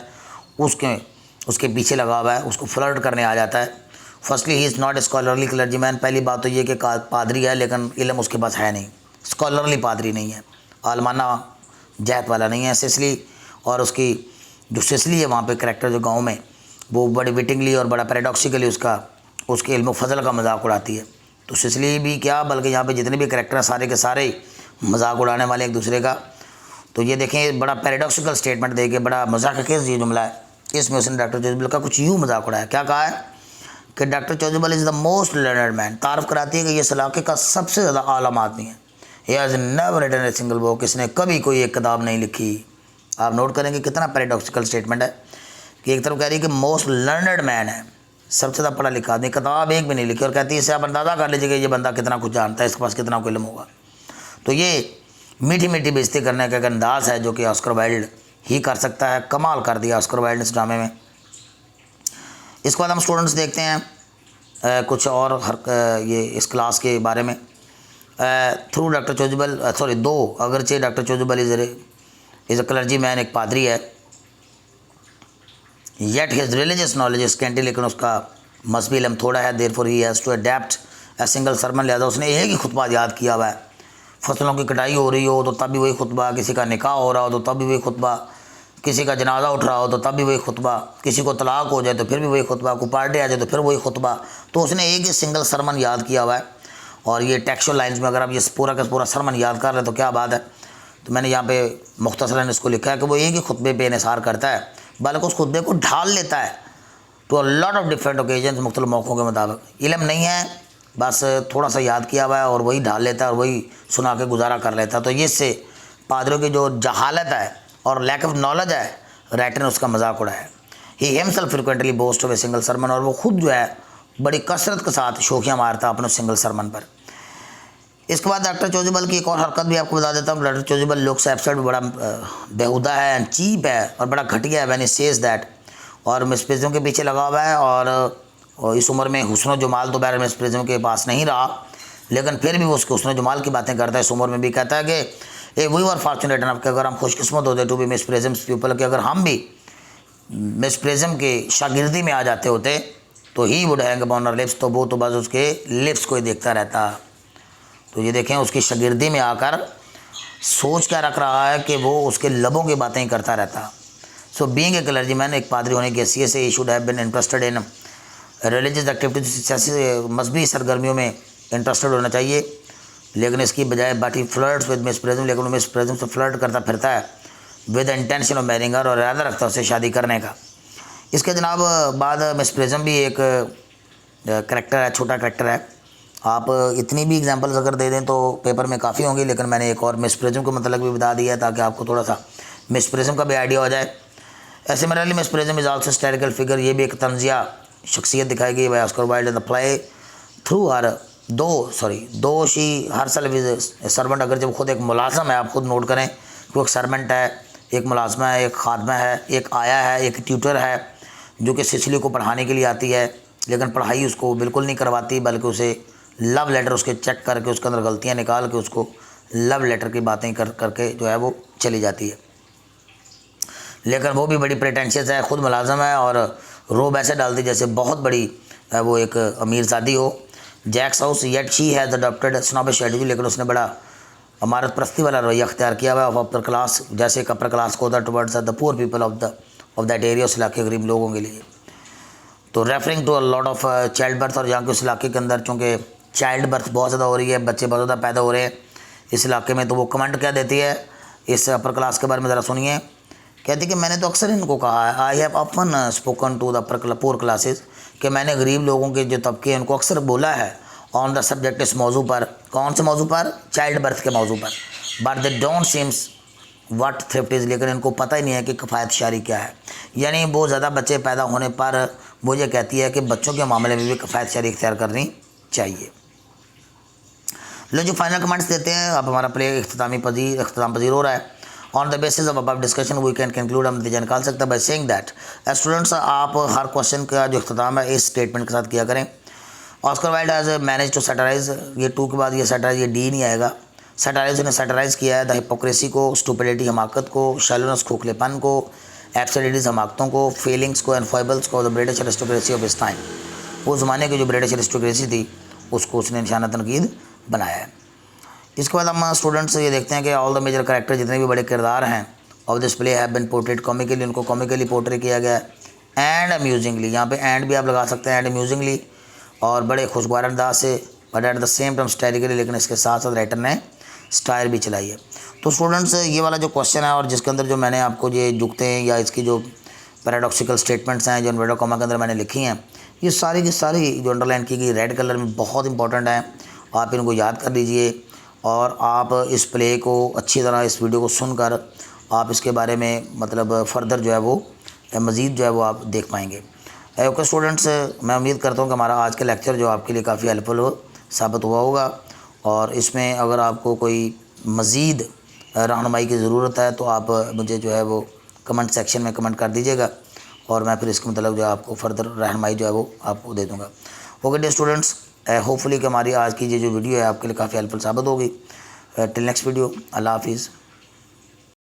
उसके पीछे लगा हुआ है, उसको फ्लर्ट करने आ जाता है। Firstly he is not a scholarly clergyman. पहली बात तो ये कि पादरी है लेकिन इल्म उसके पास है नहीं, स्कॉलरली पादरी नहीं है, आलमाना जहत वाला नहीं है। सिसिली, और उसकी जो सिसिली है वहाँ पे करेक्टर जो गाँव में, वो बड़ी विटिंगली और बड़ा पैराडॉक्सिकली उसके इल्म फजल का मजाक उड़ाती है। तो सिसिली भी क्या, बल्कि यहाँ पे जितने भी करेक्टर हैं सारे के सारे मजाक उड़ाने वाले एक दूसरे का। तो ये देखें बड़ा पैराडॉक्सिकल स्टेटमेंट दे के, बड़ा मजाक खेज ये जुमला है। इसमें उसने डॉक्टर चोजिबल का कुछ यूँ मजाक उड़ाया। क्या कहा है कि Doctor Chasuble is the most learned man. तारफ़ कराती है कि ये इस इलाके का सबसे ज़्यादा आलम आदमी है। He has never written a single book, इसने कभी कोई एक किताब नहीं लिखी। आप नोट करेंगे कितना पैराडॉक्सिकल स्टेटमेंट है कि एक तरफ कह रही है कि मोस्ट लर्नर्ड मैन है, सबसे ज़्यादा पढ़ा लिखा आदमी, किताब एक भी नहीं लिखी, और कहती है इससे आप अंदाज़ा कर लीजिए कि ये बंदा कितना कुछ जानता है, इसके पास कितना कोई इल्म होगा। तो ये मीठी मीठी बेइज्जती करने का एक अंदाज़ है जो कि ऑस्कर वाइल्ड ही कर सकता है। कमाल कर दिया ऑस्कर वाइल्ड ने इस ड्रामे में। इसके बाद हम स्टूडेंट्स देखते हैं कुछ और ये इस क्लास के बारे में। थ्रू डॉक्टर चोजिबल, अगरचे Doctor Chasuble is a clergyman, एक पादरी है, yet his religious knowledge is scanty, लेकिन उसका मजहबी इल्म थोड़ा है। Therefore he has to adapt a single sermon, लिहाजा उसने एक ही खुतबा याद किया हुआ है। फसलों की कटाई हो रही हो तो तब भी वही खुतबा, किसी का निकाह हो रहा हो तो तब भी वही खुतबा, किसी का जनाजा उठ रहा हो तो तब भी वही खुतबा, किसी को तलाक हो जाए तो फिर भी वही खुतबा, को पार्टी आ जाए तो फिर वही खुतबा। तो उसने एक ही सिंगल सरमन याद किया हुआ है। और ये टेक्सचुअल लाइन्स में अगर आप ये पूरा का पूरा सरमन याद कर रहे तो क्या बात है। तो मैंने यहाँ पे मुख्तसरन इसको लिखा है कि वो एक ही खुतबे पे इन्हिसार करता है, बल्कि उस खुतबे को ढाल लेता है to a lot of different occasions, मुख्तलिफ मौक़ों के मुताबिक। इल्म नहीं है, बस थोड़ा सा याद किया हुआ है और वही ढाल लेता है और वही सुना के गुजारा कर लेता है। तो इससे पादरियों की जो जहालत है और लैक ऑफ नॉलेज है, राइटर ने उसका मजाक उड़ाया है। He himself frequently boast of a single sermon, और वो खुद जो है बड़ी कसरत के साथ शोखियाँ मारता अपने सिंगल सरमन पर। इसके बाद डॉक्टर चोजिबल की एक और हरकत भी आपको बता देता हूँ। डॉक्टर चोजिबल लुक्स एब्सर्ड, बड़ा बेहुदा है एंड चीप है और बड़ा घटिया है व्हेन ही सेज दैट, और मिस प्रिज्म के पीछे लगा हुआ है। और इस उम्र में हुस्न जमाल तो बैर मिस प्रिज्म के पास नहीं रहा, लेकिन फिर भी वो उसके हुस्न जमाल की बातें करता है। इस उम्र में भी कहता है कि वी वर फॉर्चुनेट एनफ कि अगर हम खुशकिस्मत होते to be Miss Prism's people, कि अगर हम भी मिस प्रिज्म के शागिर्दी में आ जाते होते तो he would hang upon our lips, तो वो तो बस उसके लिप्स को ही देखता रहता। तो ये देखें उसकी शागिर्दी में आकर सोच क्या रख रहा है कि वो उसके लबों की बातें ही करता रहता। सो बीइंग ए क्लर्जीमैन, एक पादरी होने की हैसियत से, he should have been interested in religious activities, मजहबी सरगर्मियों में इंटरेस्टेड होना चाहिए। लेकिन इसकी बजाय बाटी फ्लर्ट्स विद मिस प्रिज्म, लेकिन मिस प्रिज्म से फ्लर्ट करता फिरता है with intention of marrying her, और इरादा रखता है उससे शादी करने का। इसके जनाब बाद मिस प्रिज्म भी एक करेक्टर है, छोटा करेक्टर है। आप इतनी भी एग्जांपल्स अगर दे दें तो पेपर में काफ़ी होंगी, लेकिन मैंने एक और मिस प्रिज्म का मतलब भी बता दिया है ताकि आपको थोड़ा सा मिस प्रिज्म का भी आइडिया हो जाए। ऐसे मेरे लिए Miss Prism is also historical figure, ये भी एक तंजिया शख्सियत दिखाई गई by Oscar Wilde in the play through her though she herself is servant. अगर जब खुद एक मुलाजम है, आप खुद नोट करें कि एक सर्वेंट है, एक मुलाजमा है, एक खादमा है, एक आया है, एक ट्यूटर है जो कि सिसिली को पढ़ाने के लिए आती है, लेकिन पढ़ाई उसको बिल्कुल नहीं करवाती, बल्कि उसे लव लेटर उसके चेक करके उसके अंदर गलतियाँ निकाल के उसको लव लेटर की बातें करके जो है वो चली जाती है। लेकिन वो भी बड़ी प्रेटेंशियस है, खुद मुलाजम है और रोब ऐसे डालती जैसे बहुत बड़ी वो एक अमीरजादी हो। Jack's house yet she has adopted snobbish attitude, लेकिन उसने बड़ा इमारत परस्ती वाला रवैया अख्तियार किया हुआ है अपर क्लास, जैसे एक अपर क्लास को होता है towards the poor people of that area, उस इलाके के गरीब लोगों के लिए। तो referring to a lot of child birth, और यहाँ के उस इलाके के अंदर चूँकि चाइल्ड बर्थ बहुत ज़्यादा हो रही है, बच्चे बहुत ज़्यादा पैदा हो रहे हैं इस इलाके में, तो वो कमेंट क्या देती है इस अपर क्लास के बारे में, ज़रा सुनिए। कहती कि मैंने तो अक्सर इनको कहा है, I have often spoken to the poor classes, कि मैंने गरीब लोगों के जो तबके हैं उनको अक्सर बोला है ऑन द सब्जेक्ट इस मौजू पर। कौन से मौजू पर? चाइल्ड बर्थ के मौजू पर। But they don't seems what thrift is, लेकिन इनको पता ही नहीं है कि किफ़ायत शारी क्या है। यानी बहुत ज़्यादा बच्चे पैदा होने पर वो ये कहती है कि बच्चों के मामले में भी किफ़ायत शारी इख्तियार करनी चाहिए। लो जो फाइनल कमेंट्स देते हैं, अब हमारा प्ले इख्तिताम पजीर हो रहा है। On the basis of above discussion we can conclude, हम नतीजा निकाल सकते हैं बाय सेइंग दैट स्टूडेंट्स, आप हर क्वेश्चन का जो इख्तिताम है इस स्टेटमेंट के साथ किया करें। Oscar Wilde has manage to satirise, ये टू के बाद ये सैटराइज, ये डी नहीं आएगा। सैटराइज ने सैटराइज किया है द हिपोक्रेसी को, स्टुपिडिटी हमाकत को, शैलोनेस खोखलेपन को, एब्सर्डिटीज हमाकतों को, फीलिंग्स को एंड फॉइबल्स को, द ब्रिटिश एरिस्टोक्रेसी ऑफ इस टाइम, उस ज़माने की जो ब्रिटिश एरिस्टोक्रेसी थी उसको उसने निशाना तनकीद बनाया है। इसके बाद हम स्टूडेंट्स ये देखते हैं कि ऑल द मेजर कैरेक्टर, जितने भी बड़े किरदार हैं of this play have been portrait comically, उनको कॉमिकली पोर्ट्रेट किया गया है एंड अम्यूजिंगली, यहाँ पे एंड भी आप लगा सकते हैं, एंड अम्यूजिंगली, और बड़े खुशगवार अंदाज से, but at the same time satirically, लेकिन इसके साथ साथ राइटर ने स्टाइल भी चलाई है। तो स्टूडेंट्स ये वाला जो क्वेश्चन है और जिसके अंदर जो मैंने आपको ये जुगते हैं या इसकी जो पैराडॉक्सिकल स्टेटमेंट्स हैं जो इन्वर्टेड कॉमा के अंदर मैंने लिखी हैं, ये सारी की सारी जो अंडरलाइन की गई रेड कलर में बहुत इंपॉर्टेंट है, आप इनको याद कर लीजिए और आप इस प्ले को अच्छी तरह, इस वीडियो को सुनकर आप इसके बारे में मतलब फ़र्दर जो है वो मज़ीद जो है वो आप देख पाएंगे। ओके स्टूडेंट्स, मैं उम्मीद करता हूँ कि हमारा आज का लेक्चर जो आपके लिए काफ़ी हेल्पफुल साबित हुआ होगा, और इसमें अगर आपको कोई मज़ीद रहनुमाई की ज़रूरत है तो आप मुझे जो है वो कमेंट सेक्शन में कमेंट कर दीजिएगा, और मैं फिर इसके मतलब जो है आपको फ़र्दर रहनुमाई जो है वो आपको दे दूँगा। ओके डियर स्टूडेंट्स, होपफुली कि हमारी आज की ये जो वीडियो है आपके लिए काफ़ी हेल्पफुल साबित होगी। टिल नेक्स्ट वीडियो, अल्लाह हाफिज़।